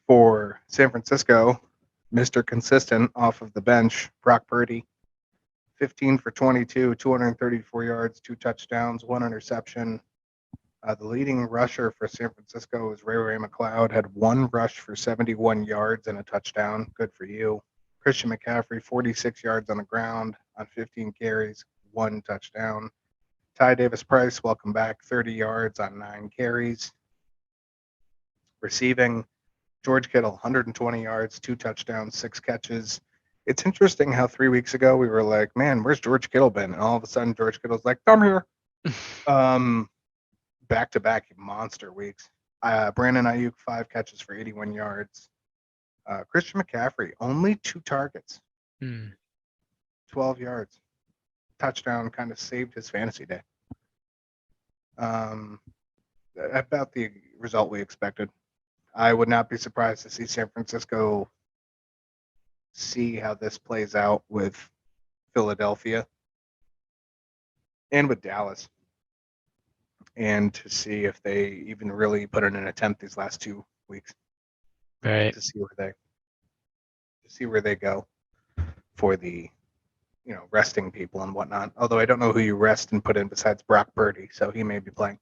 For San Francisco, Mr. Consistent off of the bench, Brock Purdy, 15 for 22, 234 yards, 2 touchdowns, 1 interception. The leading rusher for San Francisco was Ray McLeod, had 1 rush for 71 yards and a touchdown. Good for you. Christian McCaffrey, 46 yards on the ground on 15 carries, 1 touchdown. Ty Davis-Price, welcome back, 30 yards on 9 carries. Receiving, George Kittle, 120 yards, 2 touchdowns, 6 catches. It's interesting how 3 weeks ago we were like, man, where's George Kittle been? And all of a sudden George Kittle's like, I'm here. Back-to-back monster weeks. Brandon Ayuk, 5 catches for 81 yards. Christian McCaffrey, only 2 targets, 12 yards. Touchdown kind of saved his fantasy day. About the result we expected. I would not be surprised to see San Francisco see how this plays out with Philadelphia and with Dallas, and to see if they even really put in an attempt these last 2 weeks. Right. To see where they go for the resting people and whatnot. Although I don't know who you rest and put in besides Brock Purdy, so he may be playing.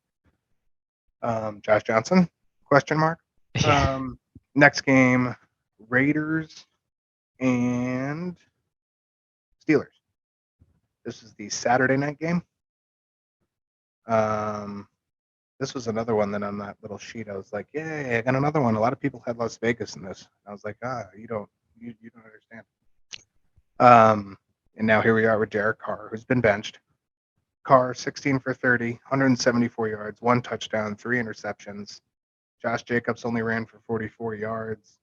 Josh Johnson? Question mark. Yeah. Next game, Raiders and Steelers. This is the Saturday night game. This was another one that on that little sheet I was like, yay, I got another one. A lot of people had Las Vegas in this. I was like, you don't understand. And now here we are with Derek Carr, who's been benched. Carr, 16 for 30, 174 yards, 1 touchdown, 3 interceptions. Josh Jacobs only ran for 44 yards.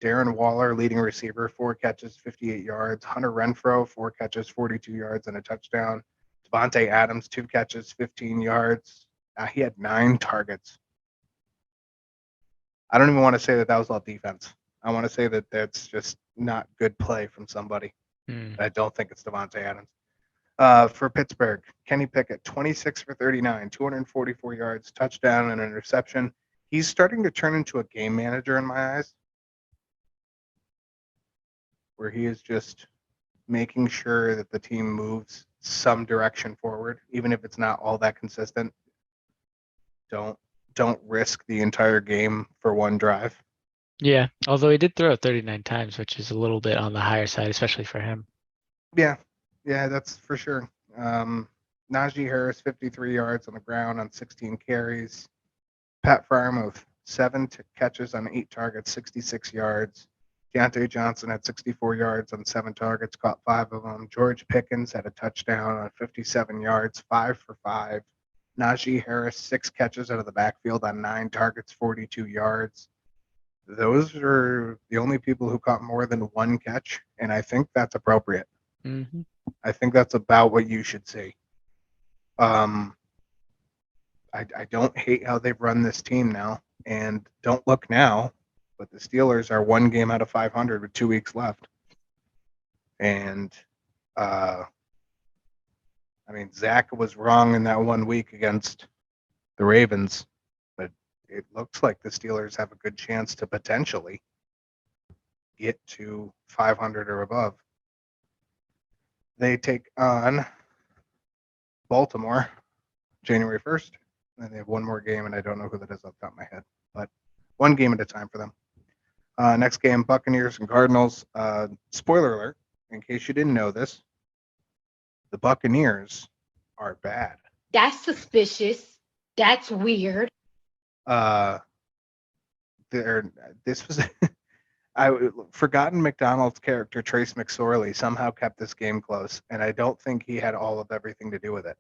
Darren Waller, leading receiver, 4 catches, 58 yards. Hunter Renfrow, 4 catches, 42 yards, and a touchdown. Devontae Adams, 2 catches, 15 yards. He had 9 targets. I don't even want to say that was all defense. I want to say that that's just not good play from somebody. I don't think it's Devontae Adams. For Pittsburgh, Kenny Pickett, 26 for 39, 244 yards, touchdown, and an interception. He's starting to turn into a game manager in my eyes, where he is just making sure that the team moves some direction forward, even if it's not all that consistent. Don't risk the entire game for one drive. Yeah, although he did throw it 39 times, which is a little bit on the higher side, especially for him. Yeah, that's for sure. Najee Harris, 53 yards on the ground on 16 carries. Pat Freiermuth, 7 catches on 8 targets, 66 yards. Deontay Johnson had 64 yards on 7 targets, caught 5 of them. George Pickens had a touchdown on 57 yards, 5 for 5. Najee Harris, 6 catches out of the backfield on 9 targets, 42 yards. Those are the only people who caught more than 1 catch, and I think that's appropriate. I think that's about what you should see. I don't hate how they've run this team now, and don't look now, but the Steelers are 1 game out of 500 with 2 weeks left. And Zach was wrong in that 1 week against the Ravens, but it looks like the Steelers have a good chance to potentially get to 500 or above. They take on Baltimore January 1st, and they have 1 more game, and I don't know who that is off the top of my head, but 1 game at a time for them. Next game, Buccaneers and Cardinals. Spoiler alert, in case you didn't know this, the Buccaneers are bad. That's suspicious. That's weird. This was forgotten McDonald's character Trace McSorley somehow kept this game close, and I don't think he had all of everything to do with it.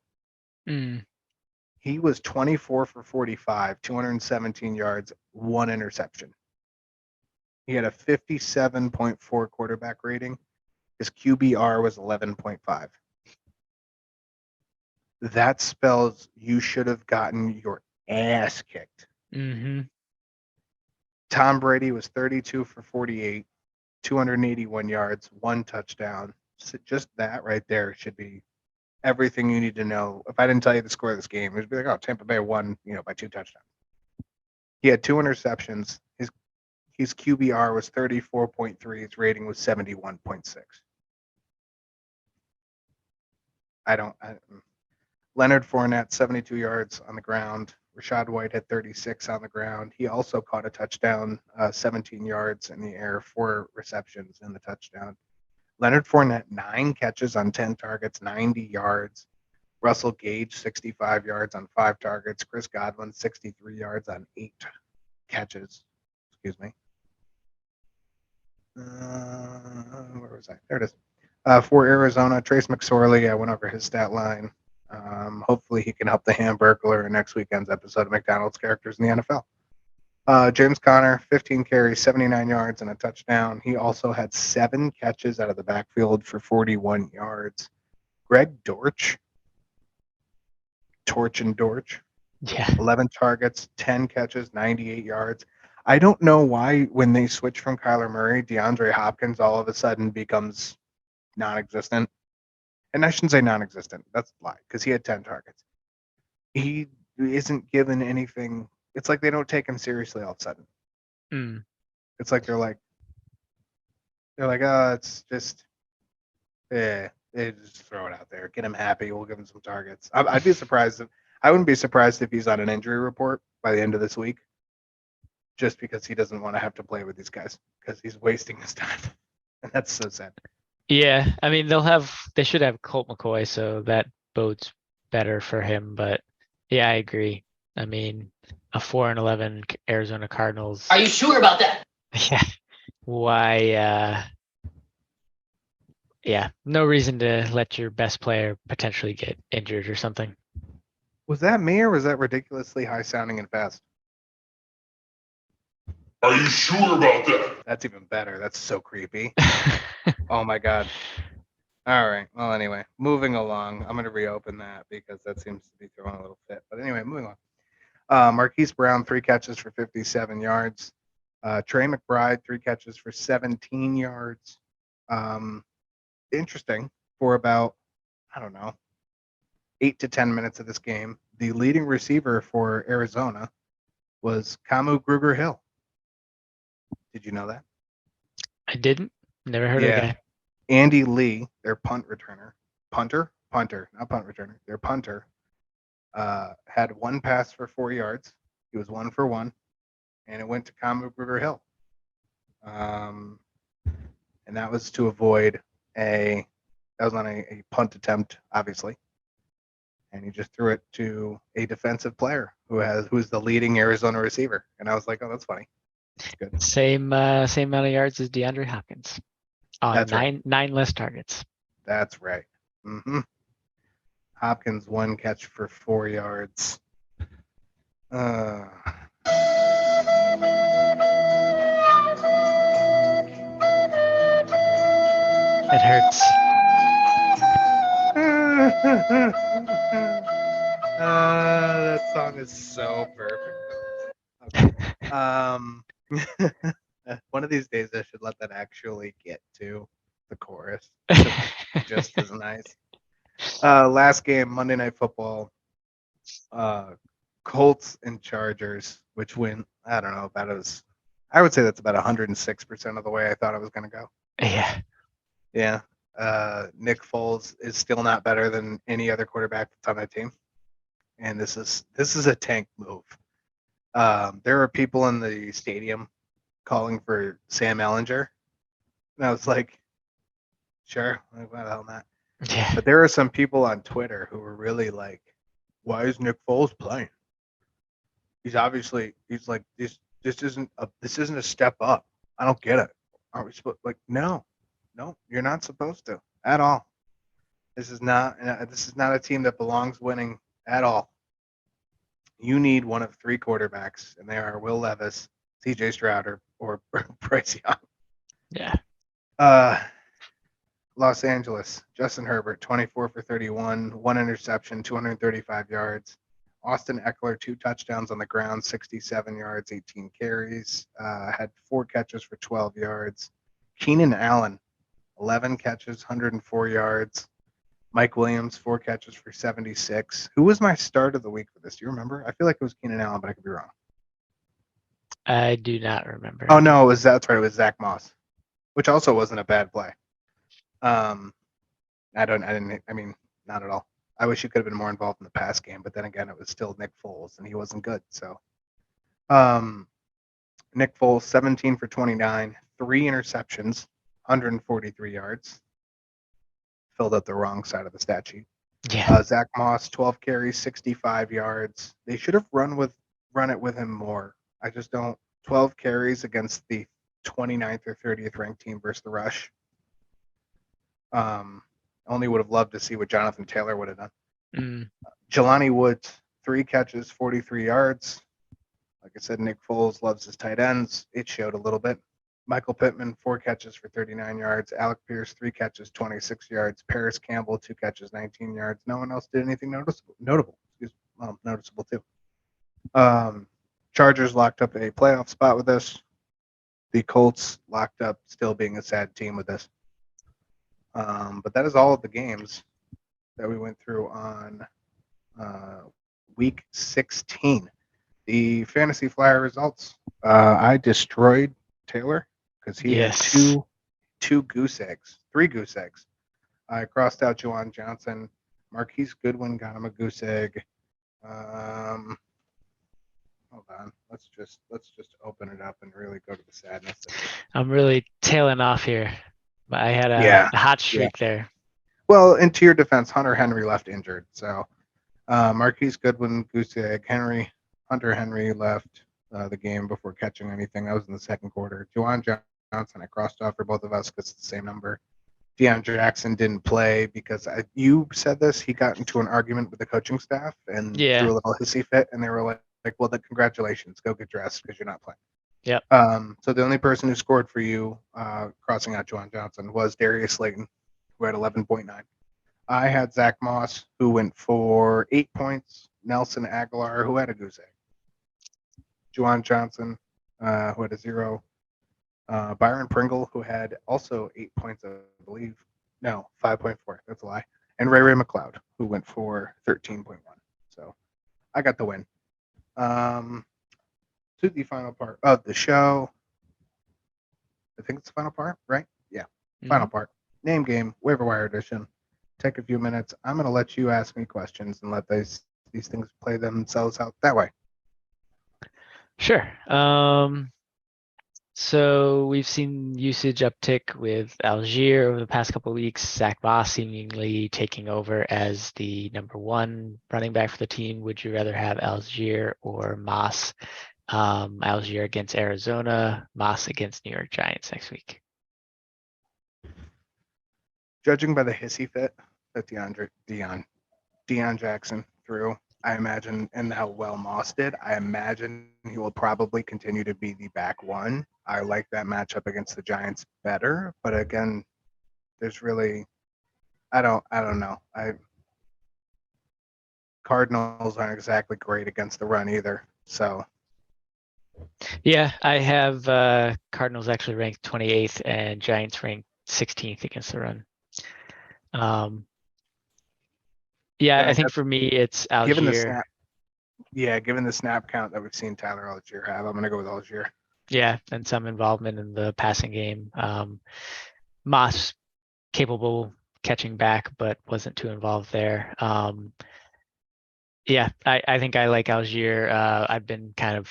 He was 24 for 45, 217 yards, 1 interception. He had a 57.4 quarterback rating. His QBR was 11.5. That spells you should have gotten your ass kicked. Tom Brady was 32 for 48, 281 yards, 1 touchdown. So just that right there should be everything you need to know. If I didn't tell you the score of this game, it would be like, oh, Tampa Bay won, by 2 touchdowns. He had 2 interceptions. His His QBR was 34.3. His rating was 71.6. Leonard Fournette, 72 yards on the ground. Rashad White had 36 on the ground. He also caught a touchdown, 17 yards in the air, 4 receptions in the touchdown. Leonard Fournette, 9 catches on 10 targets, 90 yards. Russell Gage, 65 yards on 5 targets. Chris Godwin, 63 yards on 8 catches. Excuse me. Where was I? There it is. For Arizona, Trace McSorley, I went over his stat line. Hopefully he can help the Hamburglar in next weekend's episode of McDonald's Characters in the NFL. James Conner, 15 carries, 79 yards, and a touchdown. He also had 7 catches out of the backfield for 41 yards. Greg Dortch, Torch and Dortch, Yeah. 11 targets, 10 catches, 98 yards. I don't know why when they switch from Kyler Murray, DeAndre Hopkins all of a sudden becomes non-existent. And I shouldn't say non-existent. That's a lie, because he had 10 targets. He isn't given anything. It's like they don't take him seriously all of a sudden. Mm. It's like they're like, oh, it's just, they just throw it out there, get him happy. We'll give him some targets. I'd be surprised if I wouldn't be surprised if he's on an injury report by the end of this week, just because he doesn't want to have to play with these guys because he's wasting his time, and that's so sad. Yeah, I mean they should have Colt McCoy, so that bodes better for him. But yeah, I agree. I mean, a 4-11 Arizona Cardinals. Are you sure about that? Yeah. Why? Yeah, no reason to let your best player potentially get injured or something. Was that me or was that ridiculously high sounding and fast? Are you sure about that? That's even better. That's so creepy. Oh my god. All right. Well, anyway, moving along. I'm going to reopen that because that seems to be throwing a little fit. But anyway, moving on. Marquise Brown, 3 catches for 57 yards. Trey McBride, 3 catches for 17 yards. Interesting for about, I don't know, 8 to 10 minutes of this game. The leading receiver for Arizona was Kamu Grugier-Hill. Did you know that? I didn't. Never heard of the guy. Andy Lee, their punter, not punt returner, their punter, had 1 pass for 4 yards. He was 1 for 1, and it went to Kamu Grugier-Hill. And that was to avoid that was on a punt attempt, obviously. And he just threw it to a defensive player who's the leading Arizona receiver. And I was like, oh, that's funny. That's good. Same amount of yards as DeAndre Hopkins on That's right. 9 less targets. That's right. Mm-hmm. Hopkins 1 catch for 4 yards. It hurts. That song is so perfect. Okay. One of these days I should let that actually get to the chorus. Just as nice. Last game, Monday Night Football. Colts and Chargers, which win, I don't know, I would say that's about 106% of the way I thought it was going to go. Yeah. Yeah. Nick Foles is still not better than any other quarterback that's on that team. And this is a tank move. There are people in the stadium calling for Sam Ellinger. And I was like, sure, why the hell not? Yeah. But there are some people on Twitter who were really like, why is Nick Foles playing? He's like, this isn't a step up. I don't get it. Are we supposed no, you're not supposed to at all. This is not a team that belongs winning at all. You need one of 3 quarterbacks, and they are Will Levis, CJ Stroud, or Bryce Young. Yeah. Los Angeles, Justin Herbert, 24 for 31, 1 interception, 235 yards. Austin Eckler, 2 touchdowns on the ground, 67 yards, 18 carries. Had 4 catches for 12 yards. Keenan Allen, 11 catches, 104 yards. Mike Williams, 4 catches for 76. Who was my start of the week for this? Do you remember? I feel like it was Keenan Allen, but I could be wrong. I do not remember. Oh no, that's right. It was Zach Moss, which also wasn't a bad play. I mean, not at all. I wish he could have been more involved in the pass game, but then again, it was still Nick Foles, and he wasn't good. So, Nick Foles, 17 for 29, 3 interceptions, 143 yards. Filled out the wrong side of the stat sheet. Yeah. Zach Moss, 12 carries, 65 yards. They should have run it with him more. I just don't. 12 carries against the 29th or 30th ranked team versus the rush. Only would have loved to see what Jonathan Taylor would have done. Jelani Woods, 3 catches, 43 yards. Like I said, Nick Foles loves his tight ends. It showed a little bit. Michael Pittman, 4 catches for 39 yards. Alec Pierce, 3 catches, 26 yards. Paris Campbell, 2 catches, 19 yards. No one else did anything notable. Noticeable too. Chargers locked up a playoff spot with this. The Colts locked up still being a sad team with this. But that is all of the games that we went through on week 16. The fantasy flyer results. I destroyed Taylor because he had three goose eggs. I crossed out Juwan Johnson. Marquise Goodwin got him a goose egg. Hold on. Let's just open it up and really go to the sadness. I'm really tailing off here. But I had a hot streak there. Well, and to your defense, Hunter Henry left injured. So Marquise Goodwin, goose egg. Hunter Henry left the game before catching anything. That was in the second quarter. Juwan Johnson, I crossed off for both of us because it's the same number. Deion Jackson didn't play because you said this. He got into an argument with the coaching staff and threw a little hissy fit, and they were like, well, then congratulations, go get dressed because you're not playing. Yep. So the only person who scored for you, crossing out Juwan Johnson, was Darius Slayton, who had 11.9. I had Zach Moss, who went for 8 points. Nelson Aguilar, who had a goose egg. Juwan Johnson, who had a 0. Byron Pringle, who had also 8 points, I believe. No, 5.4. That's a lie. And Ray McLeod, who went for 13.1. So I got the win. To the final part of the show. I think it's the final part, right? Yeah. Final part. Name game, waiver wire edition. Take a few minutes. I'm going to let you ask me questions and let these things play themselves out that way. Sure. So we've seen usage uptick with Algier over the past couple of weeks. Zach Moss seemingly taking over as the number 1 running back for the team. Would you rather have Algier or Moss? Algier against Arizona, Moss against New York Giants next week. Judging by the hissy fit that Deion Jackson threw, I imagine, and how well Moss did, I imagine he will probably continue to be the back 1. I like that matchup against the Giants better, but again, there's really, I don't know. Cardinals aren't exactly great against the run either, so. Yeah, I have Cardinals actually ranked 28th and Giants ranked 16th against the run. I think for me it's Algier. Given the snap count that we've seen Tyler Algier have, I'm going to go with Algier. Yeah, and some involvement in the passing game. Moss capable catching back, but wasn't too involved there. I think I like Algier. I've been kind of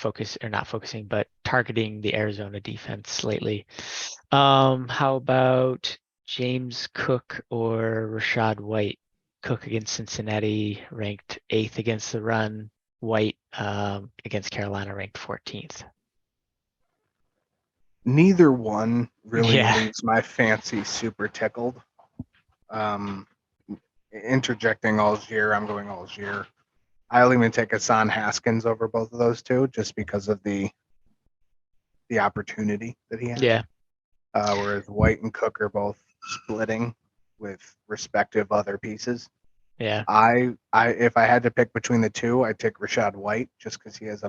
targeting the Arizona defense lately. How about James Cook or Rashad White? Cook against Cincinnati, ranked 8th against the run. White against Carolina, ranked 14th. Neither one really leaves my fancy super tickled. Interjecting Algier, I'm going Algier. I'll even take Hassan Haskins over both of those two just because of the opportunity that he has. Yeah. Whereas White and Cook are both splitting with respective other pieces. Yeah. If I had to pick between the two, I'd take Rashad White just because he has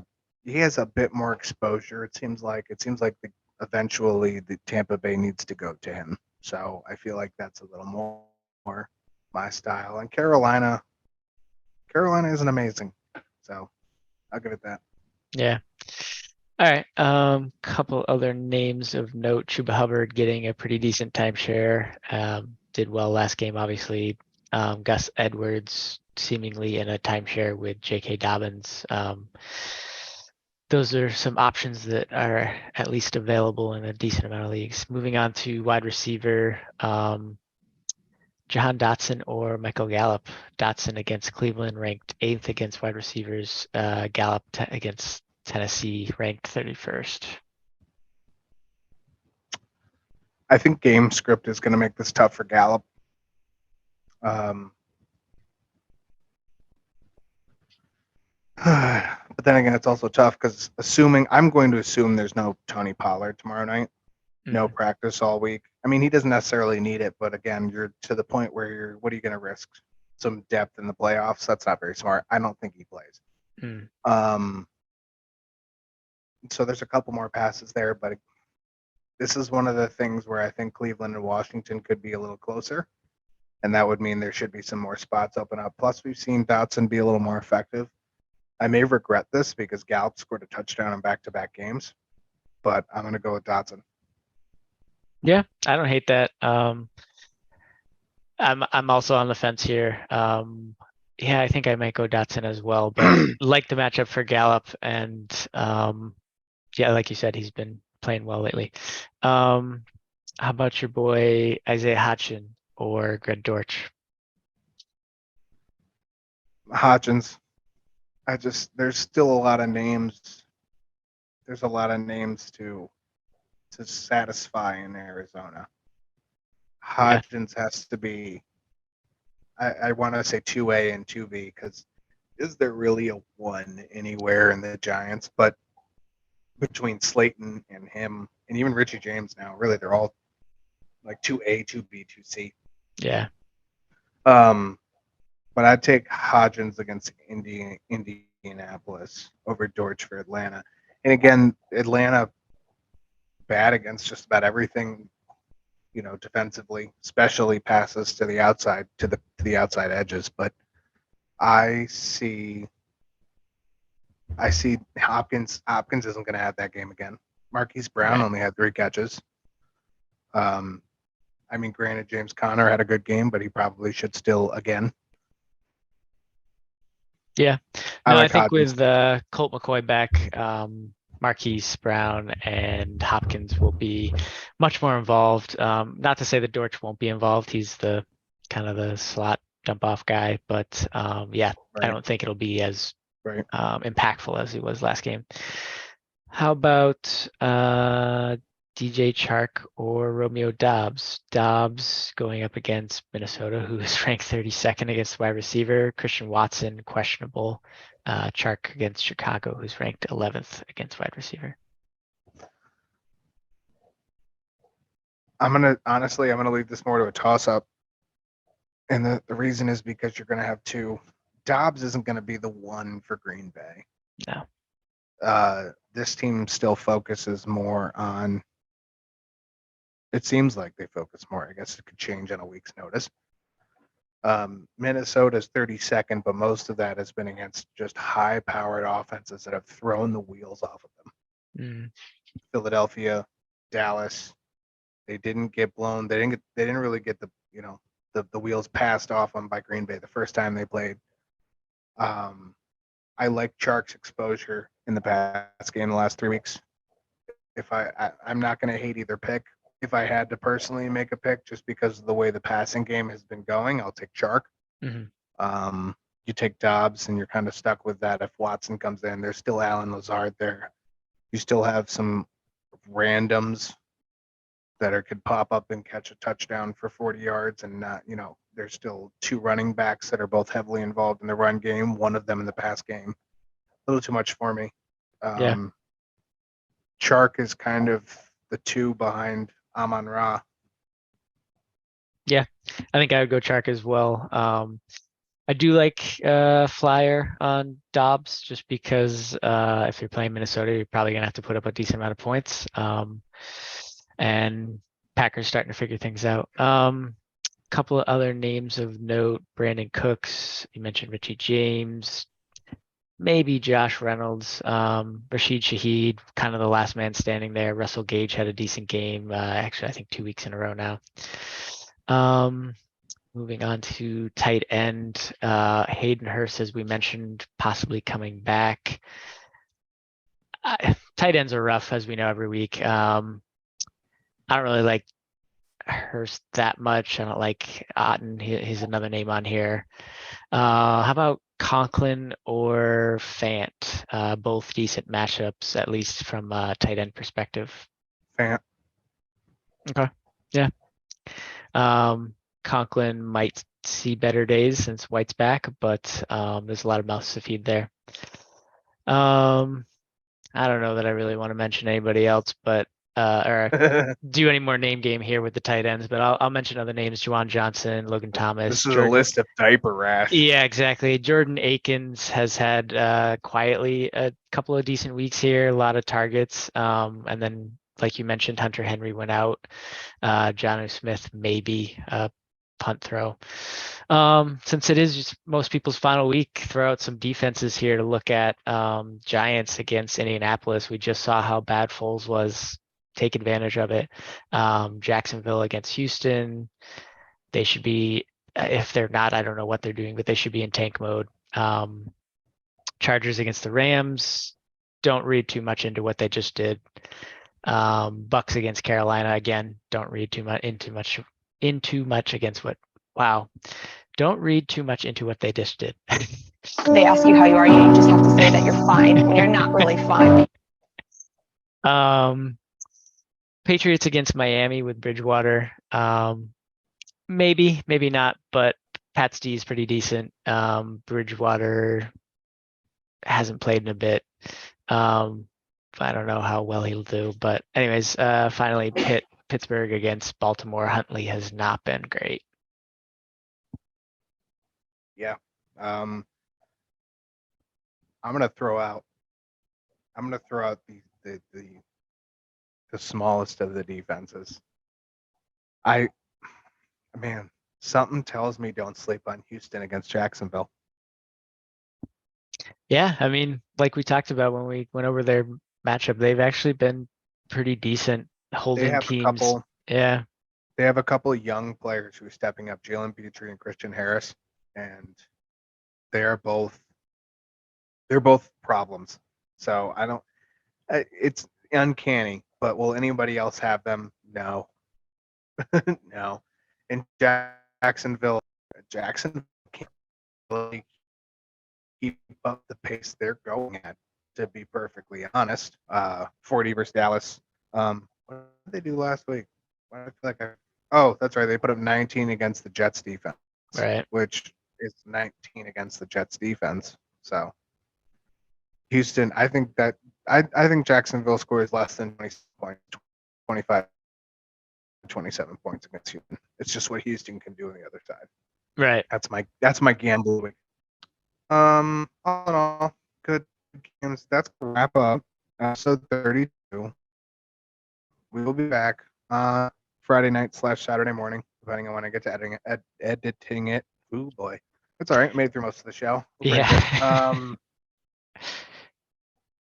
a bit more exposure. It seems like eventually the Tampa Bay needs to go to him. So I feel like that's a little more my style. And Carolina isn't amazing. So I'll give it that. Yeah. All right, couple other names of note. Chuba Hubbard getting a pretty decent timeshare. Did well last game, obviously. Gus Edwards seemingly in a timeshare with J.K. Dobbins. Those are some options that are at least available in a decent amount of leagues. Moving on to wide receiver, Jahan Dotson or Michael Gallup. Dotson against Cleveland, ranked 8th against wide receivers. Gallup against Tennessee, ranked 31st. I think game script is going to make this tough for Gallup. But then again, it's also tough because I'm going to assume there's no Tony Pollard tomorrow night. No practice all week. I mean, he doesn't necessarily need it, but again, you're to the point where what are you going to risk? Some depth in the playoffs? That's not very smart. I don't think he plays. So there's a couple more passes there, but this is one of the things where I think Cleveland and Washington could be a little closer, and that would mean there should be some more spots open up. Plus, we've seen Dotson be a little more effective. I may regret this because Gallup scored a touchdown in back-to-back games, but I'm going to go with Dotson. Yeah, I don't hate that. I'm also on the fence here. Yeah, I think I might go Dotson as well, but like the matchup for Gallup, and yeah, like you said, he's been playing well lately. How about your boy Isaiah Hodgson or Greg Dortch? Hodgins. There's still a lot of names. There's a lot of names to satisfy in Arizona. Hodgins has to be, I want to say 2A and 2B because is there really a 1 anywhere in the Giants? But between Slayton and him and even Richie James now, really they're all like 2A, 2B, 2C. Yeah. But I'd take Hodgins against Indianapolis over Dortch for Atlanta. And again, Atlanta bad against just about everything, defensively, especially passes to the outside, to the outside edges. But I see Hopkins. Hopkins isn't going to have that game again. Marquise Brown only had 3 catches. I mean, granted, James Conner had a good game, but he probably should still again. Yeah. No, I think Hodgins. with Colt McCoy back, Marquise Brown and Hopkins will be much more involved. Not to say that Dortch won't be involved. He's the kind of the slot dump off guy, but yeah, Right. I don't think it'll be as Right. impactful as he was last game. How about DJ Chark or Romeo Dobbs? Dobbs going up against Minnesota, who is ranked 32nd against wide receiver. Christian Watson, questionable. Chark against Chicago, who's ranked 11th against wide receiver. I'm gonna leave this more to a toss-up. And the reason is because you're gonna have 2. Dobbs isn't gonna be the 1 for Green Bay. No. This team still focuses more on, it seems like they focus more. I guess it could change on a week's notice. Minnesota's 32nd, but most of that has been against just high-powered offenses that have thrown the wheels off of them. Philadelphia, Dallas, they didn't get blown. They didn't really get the wheels passed off them by Green Bay the first time they played. I like Chark's exposure in the pass game the last 3 weeks. I'm not going to hate either pick. If I had to personally make a pick, just because of the way the passing game has been going, I'll take Chark. You take Dobbs, and you're kind of stuck with that. If Watson comes in, there's still Allen Lazard there. You still have some randoms that could pop up and catch a touchdown for 40 yards, and not, there's still 2 running backs that are both heavily involved in the run game. One of them in the pass game. A little too much for me. Chark is kind of the 2 behind Amon-Ra. Yeah, I think I would go Chark as well. I do like flyer on Dobbs just because if you're playing Minnesota, you're probably gonna have to put up a decent amount of points. And Packers starting to figure things out. Couple of other names of note: Brandon Cooks. You mentioned Richie James. maybe Josh Reynolds, Rashid Shaheed, kind of the last man standing there. Russell Gage had a decent game. Actually, I think 2 weeks in a row now. Moving on to tight end, Hayden Hurst, as we mentioned, possibly coming back. Tight ends are rough, as we know, every week. I don't really like Hurst that much. I don't like Otten. He's another name on here. How about Conklin or Fant? Both decent matchups, at least from a tight end perspective. Fant. Okay. Yeah. Conklin might see better days since White's back, but there's a lot of mouths to feed there. I don't know that I really want to mention anybody else, but or do any more name game here with the tight ends, but I'll mention other names: Juwan Johnson, Logan Thomas. This is a list of diaper rash. Yeah, exactly. Jordan Akins has had quietly a couple of decent weeks here, a lot of targets, and then like you mentioned, Hunter Henry went out. Jonnu Smith maybe punt throw. Since it is just most people's final week, throw out some defenses here to look at. Giants against Indianapolis. We just saw how bad Foles was. Take advantage of it. Jacksonville against Houston. They should be, if they're not, I don't know what they're doing, but they should be in tank mode. Chargers against the Rams. Don't read too much into what they just did. Bucks against Carolina. Again, don't read too much against what. Wow. Don't read too much into what they just did. They ask you how you are, you just have to say that you're fine when you're not really fine. Patriots against Miami with Bridgewater. Maybe not, but Pat's D is pretty decent. Bridgewater hasn't played in a bit. I don't know how well he'll do, but anyways, finally Pittsburgh against Baltimore. Huntley has not been great. Yeah. I'm gonna throw out the smallest of the defenses. Man, something tells me don't sleep on Houston against Jacksonville. Yeah, I mean, like we talked about when we went over their matchup, they've actually been pretty decent holding teams. Yeah. They have a couple of young players who are stepping up, Jalen Petrie and Christian Harris, and they're both problems. So it's uncanny, but will anybody else have them? No. No. And Jacksonville can't really keep up the pace they're going at, to be perfectly honest. 40 versus Dallas. What did they do last week? Oh, that's right. They put up 19 against the Jets defense, right? Which is 19 against the Jets defense. So Houston, I think Jacksonville scores less than 20 points, 25, 27 points against Houston. It's just what Houston can do on the other side. Right. That's my gamble. All in all, good games. That's a wrap up. Episode 32. We will be back Friday night / Saturday morning, depending on when I get to editing it. Ooh boy, that's all right. Made it through most of the show. Yeah.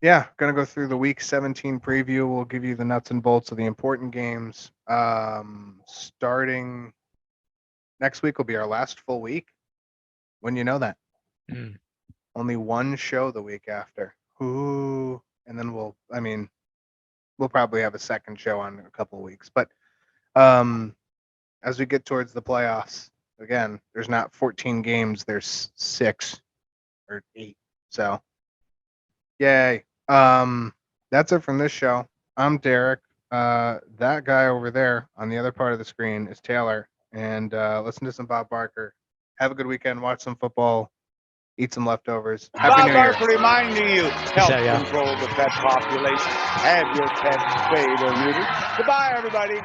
Yeah, gonna go through the week 17 preview. We'll give you the nuts and bolts of the important games. Starting next week will be our last full week. When you know that. Only one show the week after. Ooh, and then we'll probably have a second show on in a couple of weeks. But as we get towards the playoffs, again, there's not 14 games, there's 6 or 8. So yay. That's it from this show. I'm Derek. That guy over there on the other part of the screen is Taylor. And listen to some Bob Barker. Have a good weekend. Watch some football. Eat some leftovers. Happy Bob New Year. Barker reminding you, help control the pet population. Have your pets spayed or neutered. Goodbye, everybody.